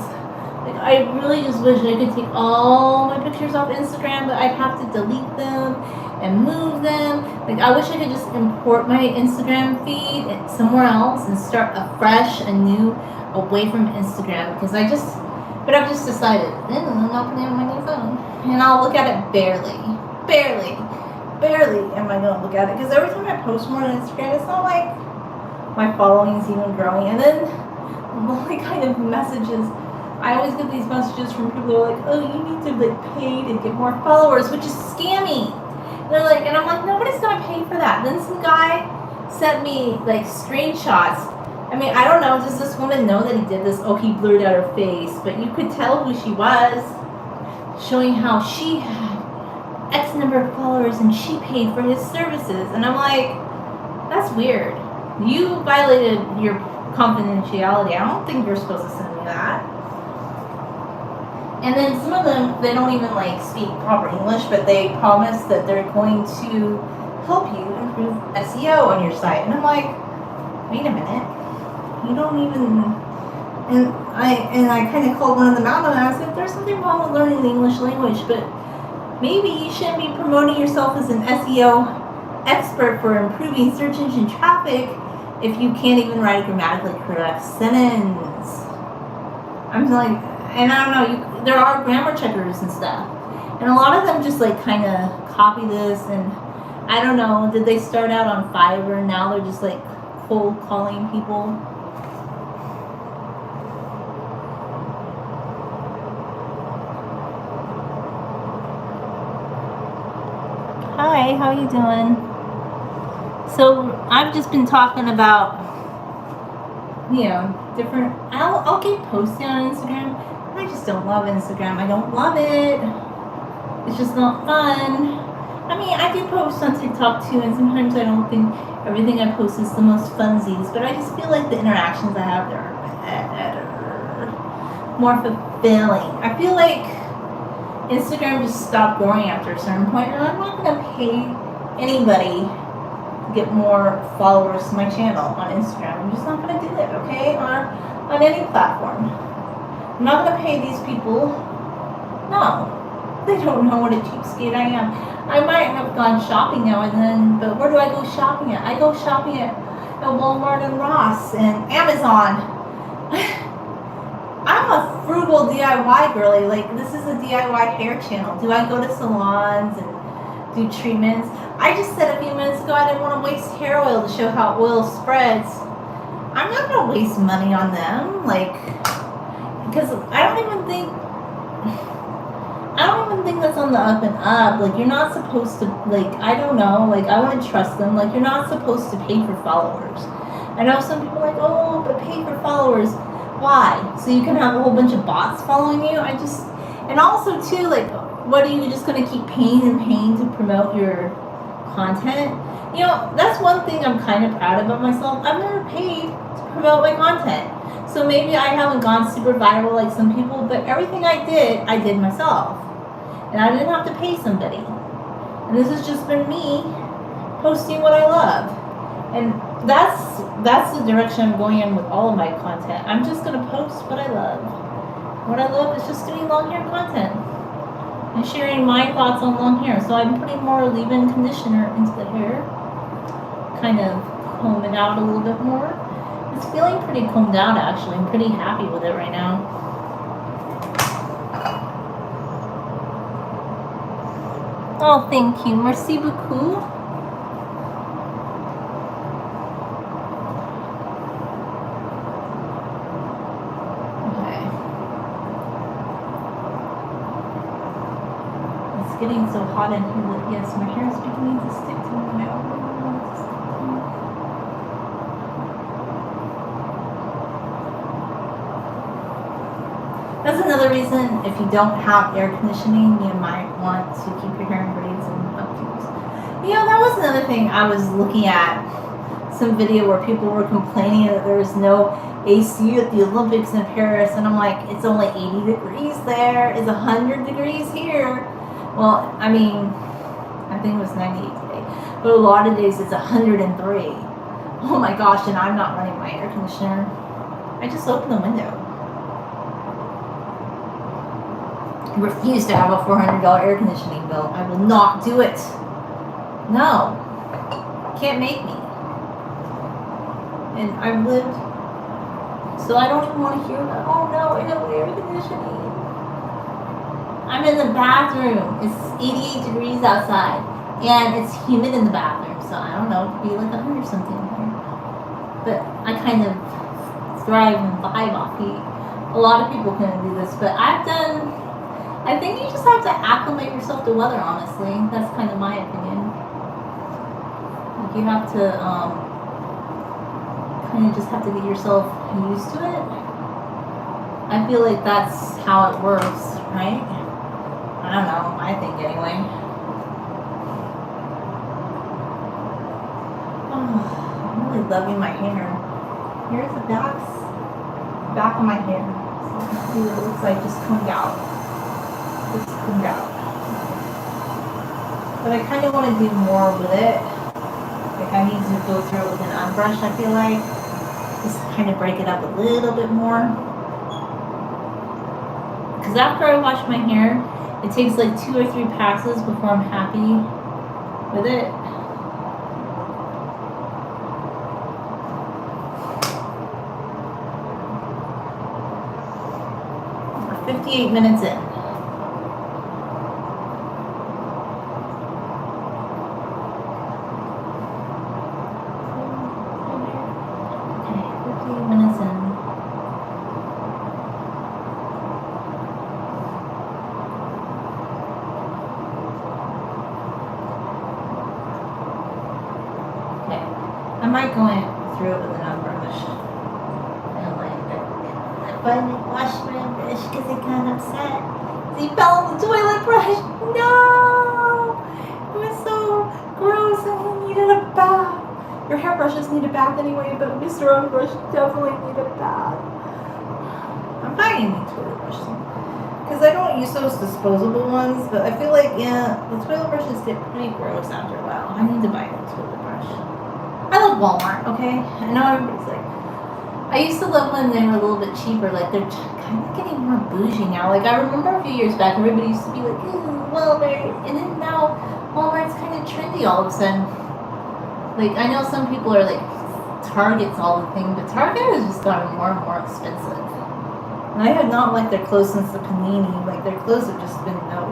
Like, I really just wish I could take all my pictures off Instagram, but I'd have to delete them and move them. Like, I wish I could just import my Instagram feed somewhere else and start afresh, anew, away from Instagram, because I've just decided, I'm not going to have my new phone. And I'll look at it barely am I going to look at it, because every time I post more on Instagram, it's not like my following is even growing. And then the kind of messages, I always get these messages from people who are like, oh, you need to like pay to get more followers, which is scammy. They're like, and I'm like, nobody's going to pay for that. Then some guy sent me like screenshots. I mean, I don't know, does this woman know that he did this? Oh, he blurred out her face, but you could tell who she was, showing how she had X number of followers and she paid for his services. And I'm like, that's weird. You violated your confidentiality. I don't think you're supposed to send me that. And then some of them, they don't even like speak proper English, but they promise that they're going to help you improve SEO on your site. And I'm like, wait a minute. You don't even, and I kind of called one of them out, and I said, there's something wrong with learning the English language, but maybe you shouldn't be promoting yourself as an SEO expert for improving search engine traffic if you can't even write a grammatically correct sentence. I'm like, and I don't know, there are grammar checkers and stuff, and a lot of them just like kind of copy this, and I don't know, did they start out on Fiverr and now they're just like cold calling people? Hi, how you doing? So I've just been talking about, you know, different, I'll keep posting on Instagram. I just don't love Instagram. I don't love it. It's just not fun. I mean, I do post on TikTok too, and sometimes I don't think everything I post is the most funsies, but I just feel like the interactions I have there are more fulfilling. I feel like Instagram just stopped growing after a certain point, and I'm not going to pay anybody to get more followers to my channel on Instagram. I'm just not going to do it, okay? Or on any platform. I'm not going to pay these people. No. They don't know what a cheapskate I am. I might have gone shopping now and then, but where do I go shopping at? I go shopping at Walmart and Ross and Amazon. I'm a frugal DIY girly. Like, this is a DIY hair channel. Do I go to salons and do treatments? I just said a few minutes ago I didn't want to waste hair oil to show how oil spreads. I'm not going to waste money on them. Like, because I don't even think that's on the up and up. Like, you're not supposed to, like, I don't know. Like, I want to trust them. Like, you're not supposed to pay for followers. I know some people are like, oh, but pay for followers. Why? So you can have a whole bunch of bots following you? And also too, like, what are you just gonna keep paying and paying to promote your content? You know, that's one thing I'm kind of proud about myself. I've never paid to promote my content. So maybe I haven't gone super viral like some people, but everything I did myself. And I didn't have to pay somebody. And this has just been me posting what I love. And that's the direction I'm going in with all of my content. I'm just gonna post what I love. What I love is just doing long hair content and sharing my thoughts on long hair. So I'm putting more leave-in conditioner into the hair, kind of comb it out a little bit more. It's feeling pretty combed out actually. I'm pretty happy with it right now. Oh, thank you. Merci beaucoup. Okay. It's getting so hot in here that, yes, my hair is beginning to stick to my elbow. That's another reason, if you don't have air conditioning, you might want to keep your hair in braids and updos. You know, that was another thing I was looking at. Some video where people were complaining that there was no AC at the Olympics in Paris, and I'm like, it's only 80 degrees there. It's 100 degrees here. Well, I mean, I think it was 98 today, but a lot of days it's 103. Oh my gosh, and I'm not running my air conditioner. I just opened the window. I refuse to have a $400 air conditioning bill. I will not do it. No. Can't make me. And I've lived, so I don't even want to hear that. Oh no, I know air conditioning. I'm in the bathroom. It's 88 degrees outside. And it's humid in the bathroom. So I don't know, it could be like 100 something in here. But I kind of thrive and vibe off heat. A lot of people couldn't do this, but I think you just have to acclimate yourself to weather, honestly. That's kind of my opinion. Like, you have to kind of just have to get yourself used to it. I feel like that's how it works, right? I don't know, I think anyway. Oh, I'm really loving my hair. Here's the back of my hair. So you can see what it looks like just combed out. It's combed out. But I kind of want to do more with it. Like, I need to go through it with an unbrush, I feel like. Just kind of break it up a little bit more. Because after I wash my hair, it takes like 2 or 3 passes before I'm happy with it. 58 minutes in. I might go through it with an unbrush. And like, I finally washed my brush because I got upset. He fell on the toilet brush. No! It was so gross and he needed a bath. Your hairbrushes need a bath anyway, but Mr. Unbrush definitely need a bath. I'm buying new toilet brushes. Because I don't use those disposable ones, but I feel like, yeah, the toilet brushes get pretty gross after a while. I need to buy a new toilet brush. I love Walmart, okay? I know everybody's like, I used to love when they were a little bit cheaper. Like, they're kind of getting more bougie now. Like, I remember a few years back, everybody used to be like, ooh, Walmart. And then now, Walmart's kind of trendy all of a sudden. Like, I know some people are like, Target's all the thing, but Target has just gotten more and more expensive. And I have not liked their clothes since the Panini. Like, their clothes have just been no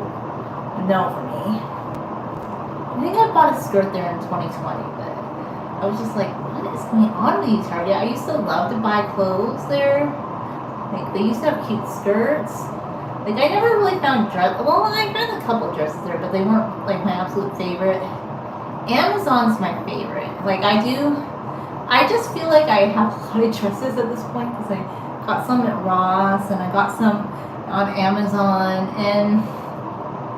for me. I think I bought a skirt there in 2020, but I was just like, what is going on with you, Target? I used to love to buy clothes there. Like, they used to have cute skirts. Like, I never really found well, I found a couple of dresses there, but they weren't, like, my absolute favorite. Amazon's my favorite. Like, I just feel like I have a lot of dresses at this point, because I got some at Ross, and I got some on Amazon, and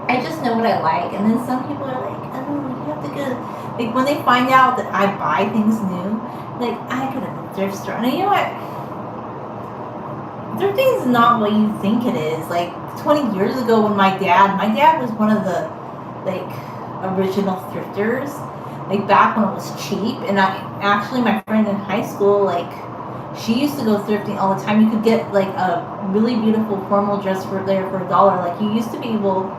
I just know what I like. And then some people are like, oh, you have to go. Like when they find out that I buy things new, like I go to the thrift store. And you know what? Thrifting is not what you think it is. Like 20 years ago, when my dad was one of the like original thrifters. Like back when it was cheap, and my friend in high school, like she used to go thrifting all the time. You could get like a really beautiful formal dress for $1. Like you used to be able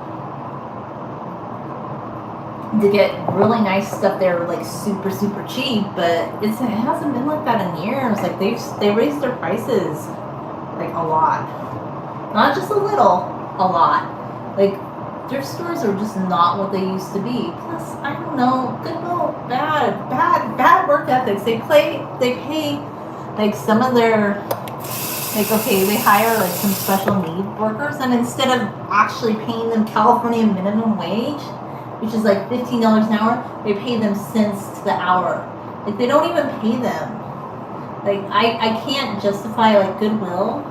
to get really nice stuff there, like super cheap, but it hasn't been like that in years. Like they raised their prices like a lot, not just a little, a lot. Like thrift stores are just not what they used to be. Plus, I don't know, Goodwill, bad work ethics. They pay like some of their, like, okay, they hire like some special need workers, and instead of actually paying them California minimum wage, which is like $15 an hour, they pay them cents to the hour. Like they don't even pay them. Like I can't justify like Goodwill.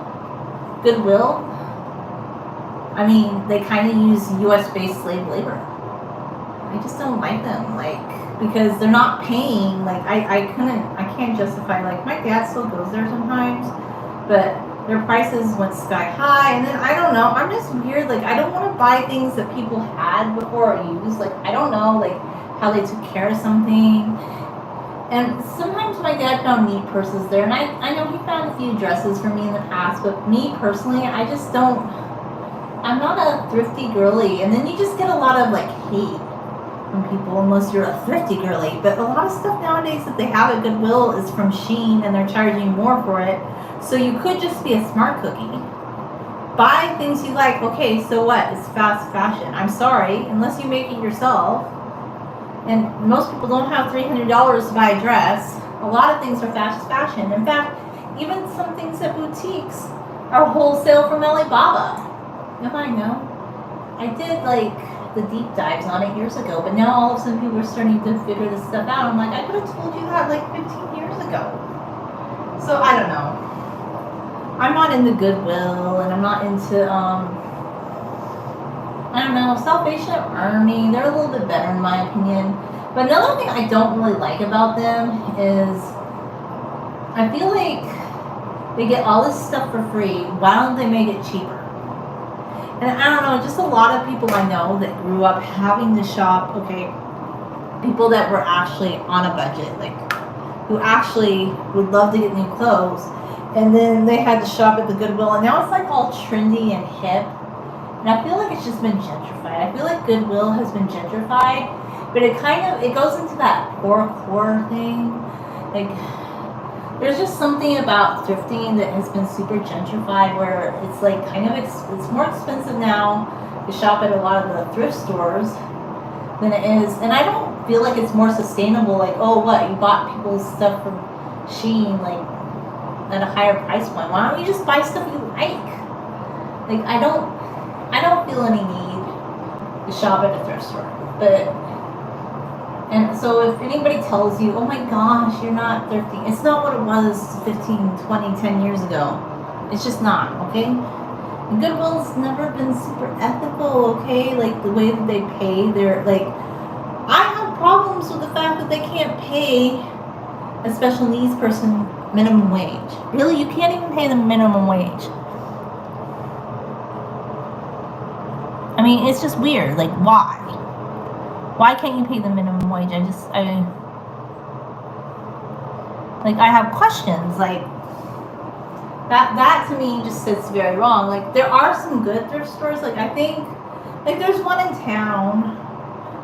I mean, they kind of use U.S. based slave labor. I just don't like them, like, because they're not paying. Like I can't justify. Like my dad still goes there sometimes, but their prices went sky high. And then I don't know, I'm just weird. Like I don't want to buy things that people had before or used. Like I don't know, like how they took care of something. And sometimes my dad found neat purses there, and I know he found a few dresses for me in the past, but me personally, I'm not a thrifty girly. And then you just get a lot of like hate from people unless you're a thrifty girly. But a lot of stuff nowadays that they have at Goodwill is from Shein, and they're charging more for it. So you could just be a smart cookie. Buy things you like. Okay, so what? It's fast fashion. I'm sorry, unless you make it yourself. And most people don't have $300 to buy a dress. A lot of things are fast fashion. In fact, even some things at boutiques are wholesale from Alibaba. No, I know. I did like the deep dives on it years ago, but now all of a sudden people are starting to figure this stuff out. I'm like, I could have told you that like 15 years ago. So I don't know. I'm not into Goodwill, and I'm not into I don't know, Salvation Army. They're a little bit better in my opinion. But another thing I don't really like about them is I feel like they get all this stuff for free. Why don't they make it cheaper? And I don't know, just a lot of people I know that grew up having to shop, okay, people that were actually on a budget, like who actually would love to get new clothes, and then they had to shop at the Goodwill, and now it's like all trendy and hip. And I feel like it's just been gentrified. I feel like Goodwill has been gentrified, but it goes into that poor core thing. Like, there's just something about thrifting that has been super gentrified, where it's like it's more expensive now to shop at a lot of the thrift stores than it is. And I don't feel like it's more sustainable. Like, oh, what, you bought people's stuff from Shein like at a higher price point. Why don't you just buy stuff you like? Like, I don't feel any need to shop at a thrift store. And so if anybody tells you, oh my gosh, you're not thrifting, it's not what it was 15, 20, 10 years ago. It's just not, okay? And Goodwill's never been super ethical, okay? Like the way that they pay, I have problems with the fact that they can't pay a special needs person minimum wage. Really? You can't even pay them minimum wage. I mean, it's just weird. Like, why? Why can't you pay the minimum wage? I have questions. Like, that to me just sits very wrong. Like, there are some good thrift stores. Like, I think, like, there's one in town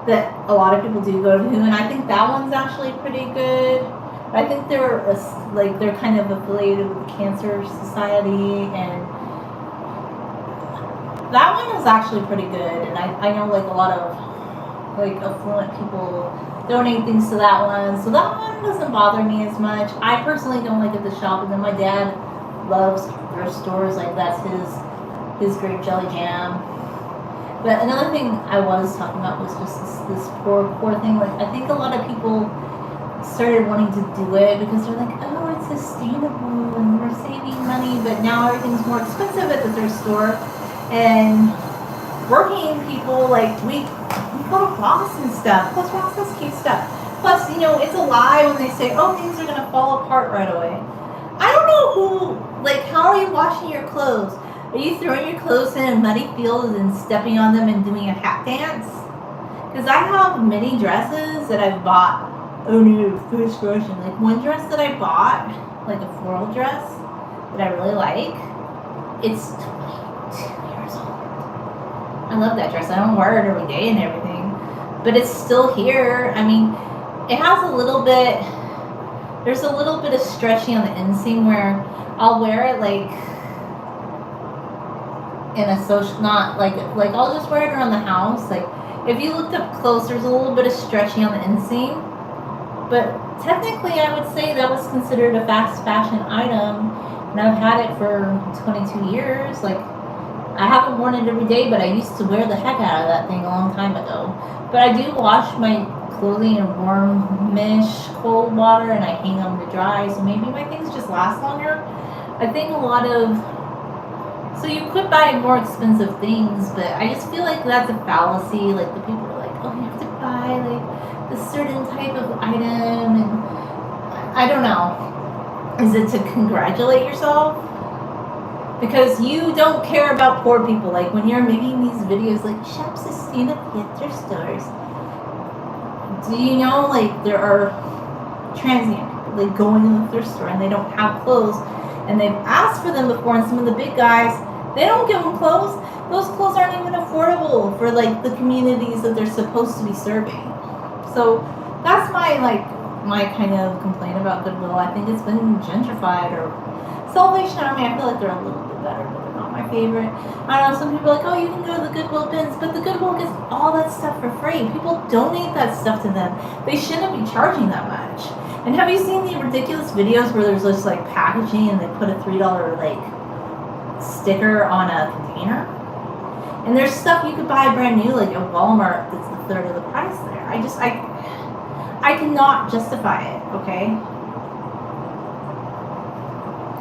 that a lot of people do go to, and I think that one's actually pretty good. I think they're kind of affiliated with the Cancer Society, and that one is actually pretty good. And I know like a lot of like affluent people donate things to that one, so that one doesn't bother me as much. I personally don't like it to shop, and then my dad loves thrift stores. Like, that's his grape jelly jam. But another thing I was talking about was just this poor thing. Like, I think a lot of people started wanting to do it because they're like, oh, it's sustainable and we're saving money, but now everything's more expensive at the thrift store. And working people, like, we go to Ross and stuff. Plus, Ross has cute stuff. Plus, it's a lie when they say, oh, things are going to fall apart right away. I don't know how are you washing your clothes? Are you throwing your clothes in a muddy field and stepping on them and doing a hat dance? Because I have many dresses that I've bought. Oh no, first version. Like one dress that I bought, like a floral dress that I really like, it's 22 years old. I love that dress. I don't wear it every day and everything, but it's still here. I mean, it has there's a little bit of stretching on the inseam where I'll wear it like in a social, not like I'll just wear it around the house. Like if you looked up close, there's a little bit of stretching on the inseam, but technically I would say that was considered a fast fashion item, and I've had it for 22 years. Like I haven't worn it every day, but I used to wear the heck out of that thing a long time ago. But I do wash my clothing in warmish cold water, and I hang them to dry, so maybe my things just last longer. I think so you could buy more expensive things, but I just feel like that's a fallacy. Like the people are like, oh, you have to buy like this certain type of item, and I don't know. Is it to congratulate yourself? Because you don't care about poor people. Like when you're making these videos like shop sustainably at thrift stores, do you know like there are transient people like going to the thrift store and they don't have clothes, and they've asked for them before, and some of the big guys, they don't give them clothes. Those clothes aren't even affordable for like the communities that they're supposed to be serving. So that's my kind of complaint about Goodwill. I think it's been gentrified. Or Salvation Army, I feel like they're a little bit better, but they're not my favorite. I know some people are like, oh, you can go to the Goodwill bins, but the Goodwill gets all that stuff for free. People donate that stuff to them. They shouldn't be charging that much. And have you seen the ridiculous videos where there's just like packaging and they put a $3 like sticker on a container? And there's stuff you could buy brand new like at Walmart that's a third of the price there. I cannot justify it, okay?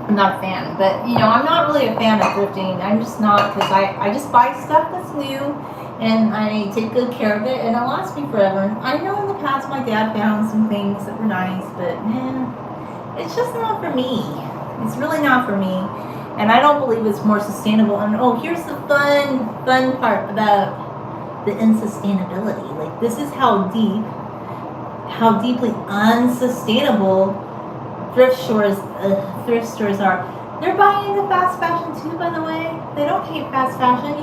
I'm not a fan, but I'm not really a fan of thrifting. I'm just not, because I just buy stuff that's new and I take good care of it and it'll last me forever. I know in the past my dad found some things that were nice, but man, it's just not for me. It's really not for me. And I don't believe it's more sustainable. And here's the fun part about the unsustainability. Like this is how deeply unsustainable thrift stores are. They're buying into fast fashion too, by the way. They don't hate fast fashion.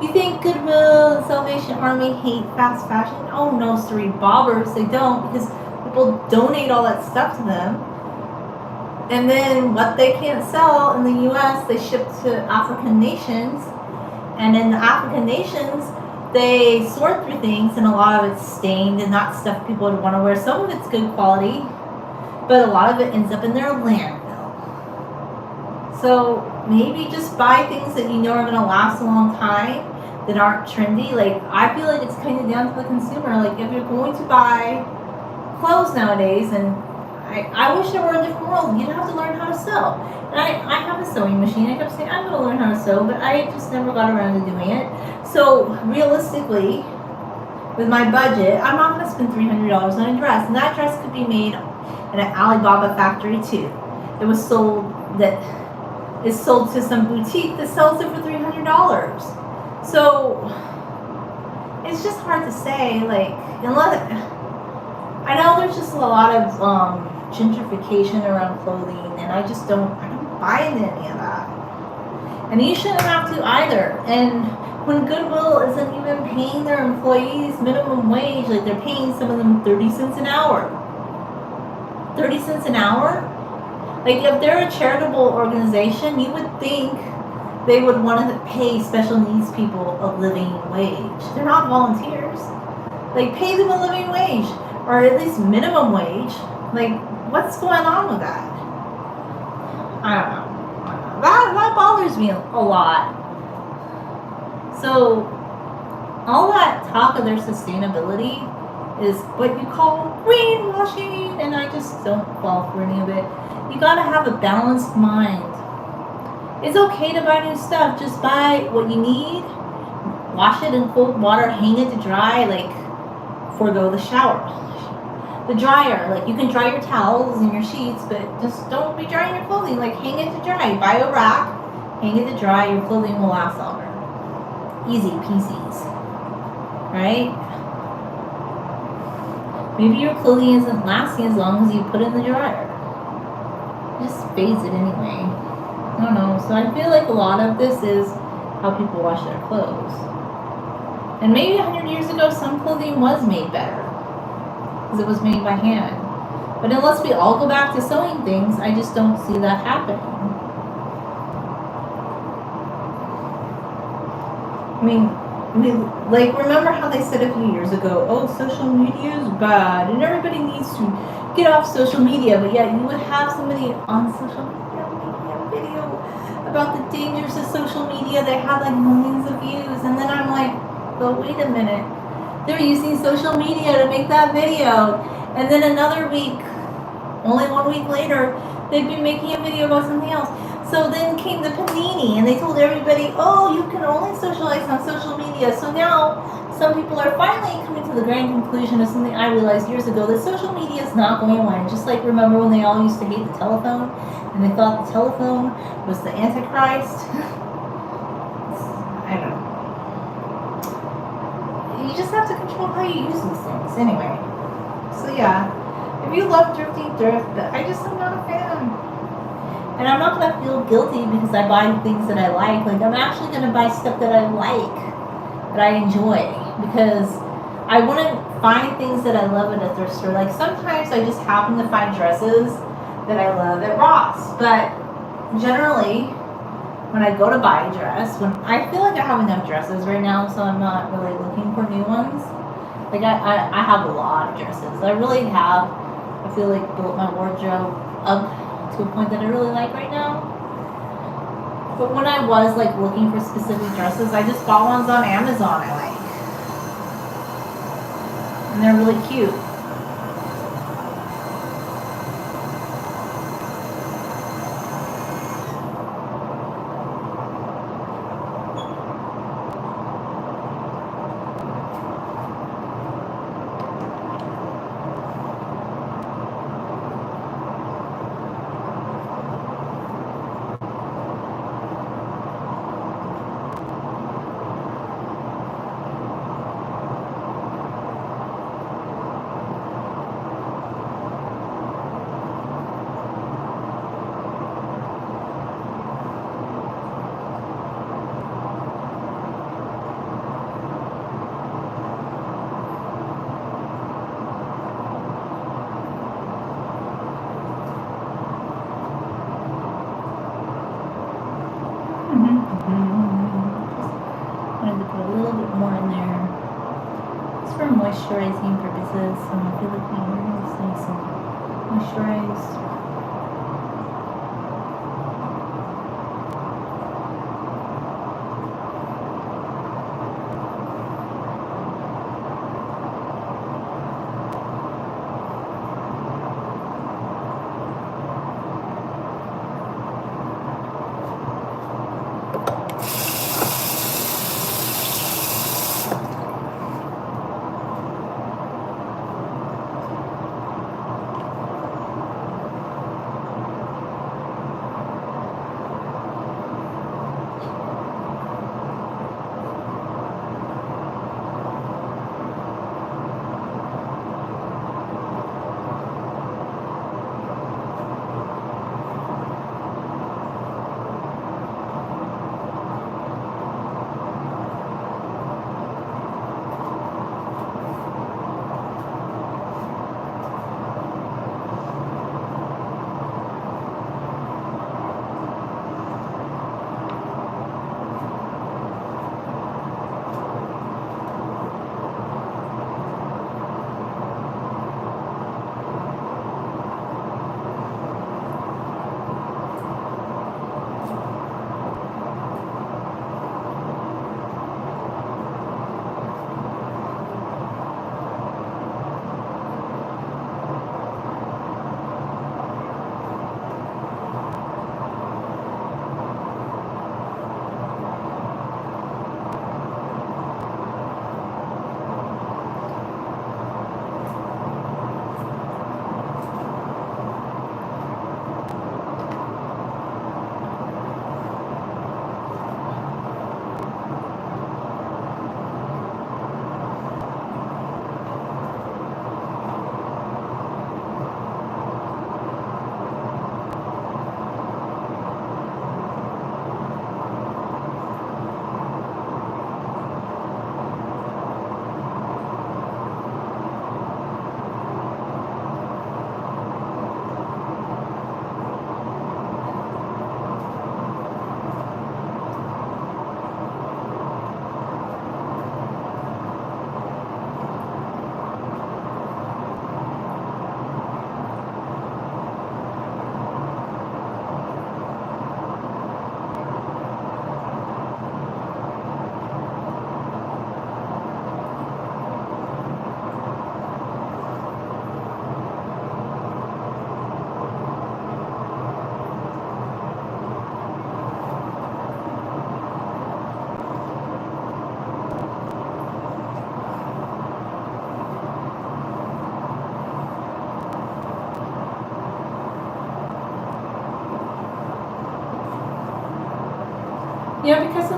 You think Goodwill and Salvation Army hate fast fashion? Oh no, sorry, bobbers, they don't, because people donate all that stuff to them. And then what they can't sell in the US, they ship to African nations. And in the African nations, they sort through things, and a lot of it's stained and not stuff people would want to wear. Some of it's good quality, but a lot of it ends up in their landfill. So maybe just buy things that you know are going to last a long time, that aren't trendy. Like I feel like it's kind of down to the consumer. Like if you're going to buy clothes nowadays, and I wish there were a different world, you'd have to learn how to sew. And I have a sewing machine. I kept saying I'm going to learn how to sew, but I just never got around to doing it. So realistically, with my budget, I'm not going to spend $300 on a dress, and that dress could be made in an Alibaba factory too. It was sold to some boutique that sells it for $300. So it's just hard to say. Like unless I know there's just a lot of gentrification around clothing, and I don't buy into any of that. And you shouldn't have to either. And when Goodwill isn't even paying their employees minimum wage, like they're paying some of them 30 cents an hour. 30 cents an hour? Like if they're a charitable organization, you would think they would want to pay special needs people a living wage. They're not volunteers. Like pay them a living wage, or at least minimum wage. Like what's going on with that? I don't know. That bothers me a lot. So all that talk of their sustainability is what you call greenwashing, and I just don't fall for any of it. You gotta have a balanced mind. It's okay to buy new stuff. Just buy what you need, wash it in cold water, hang it to dry, like forego the shower. The dryer, like you can dry your towels and your sheets, but just don't be drying your clothing. Like hang it to dry. Buy a rack, hang it to dry. Your clothing will last longer. Easy peasies, right? Maybe your clothing isn't lasting as long as you put it in the dryer. It just fades it anyway. I don't know. So I feel like a lot of this is how people wash their clothes. And maybe 100 years ago, some clothing was made better because it was made by hand. But unless we all go back to sewing things, I just don't see that happening. I mean, like, remember how they said a few years ago, oh, social media is bad and everybody needs to get off social media, but yet you would have somebody on social media making a video about the dangers of social media that had like millions of views, and then I'm like, but wait a minute, they're using social media to make that video, and then another week, only 1 week later, they'd be making a video about something else. So then came the panini, and they told everybody, oh, you can only socialize on social media. So now some people are finally coming to the grand conclusion of something I realized years ago, that social media is not going away. Just like, remember when they all used to hate the telephone, and they thought the telephone was the Antichrist? I don't know. You just have to control how you use these things. Anyway, so yeah, if you love thrifting, thrift, but I just am not a fan. And I'm not gonna feel guilty because I buy things that I like. Like, I'm actually gonna buy stuff that I like, that I enjoy, because I wouldn't find things that I love at a thrift store. Like, sometimes I just happen to find dresses that I love at Ross, but generally, when I go to buy a dress, when I feel like I have enough dresses right now, so I'm not really looking for new ones. Like, I have a lot of dresses. I really have, I feel like, built my wardrobe up to a point that I really like right now. But when I was like looking for specific dresses, I just bought ones on Amazon I like. And they're really cute. Wanted to put a little bit more in there. It's for moisturizing purposes, so I feel like my hair is nice and moisturized.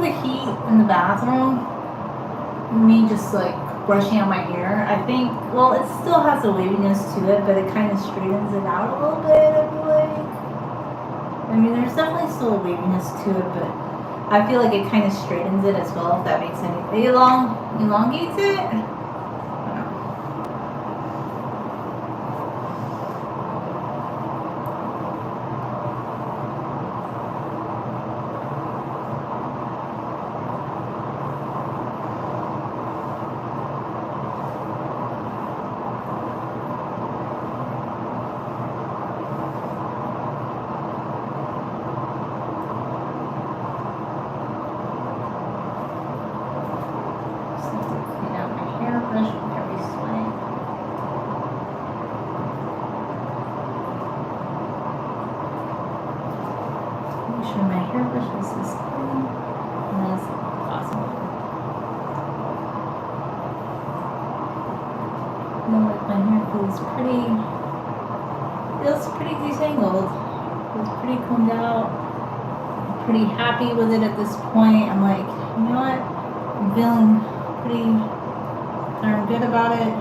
the heat in the bathroom, me just like brushing out my hair, I think, well, it still has a waviness to it, but it kind of straightens it out a little bit, I feel like. I mean, there's definitely still a waviness to it, but I feel like it kind of straightens it as well, if that makes any, elongates it? I don't know. My hairbrush is as clean as possible. You know, like my hair feels pretty detangled. Feels pretty combed out. I'm pretty happy with it at this point. I'm like, you know what? I'm feeling pretty darn good about it.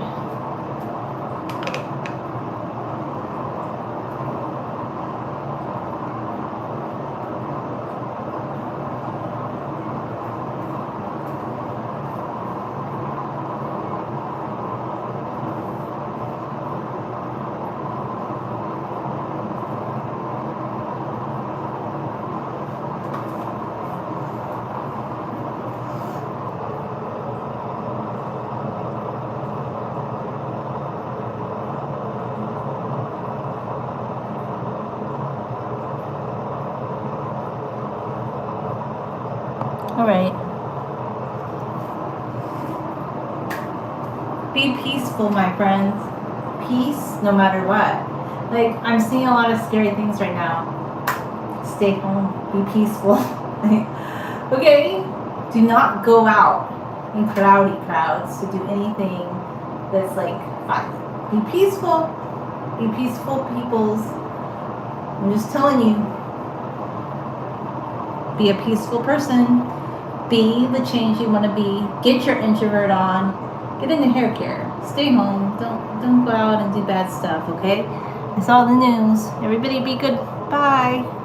All right. Be peaceful, my friends. Peace no matter what. Like, I'm seeing a lot of scary things right now. Stay home. Be peaceful. Okay? Do not go out in crowdy crowds to do anything that's like fun. Be peaceful. Be peaceful, peoples. I'm just telling you. Be a peaceful person. Be the change you want to be. Get your introvert on. Get into hair care. Stay home. Don't go out and do bad stuff, okay? It's all the news. Everybody be good. Bye.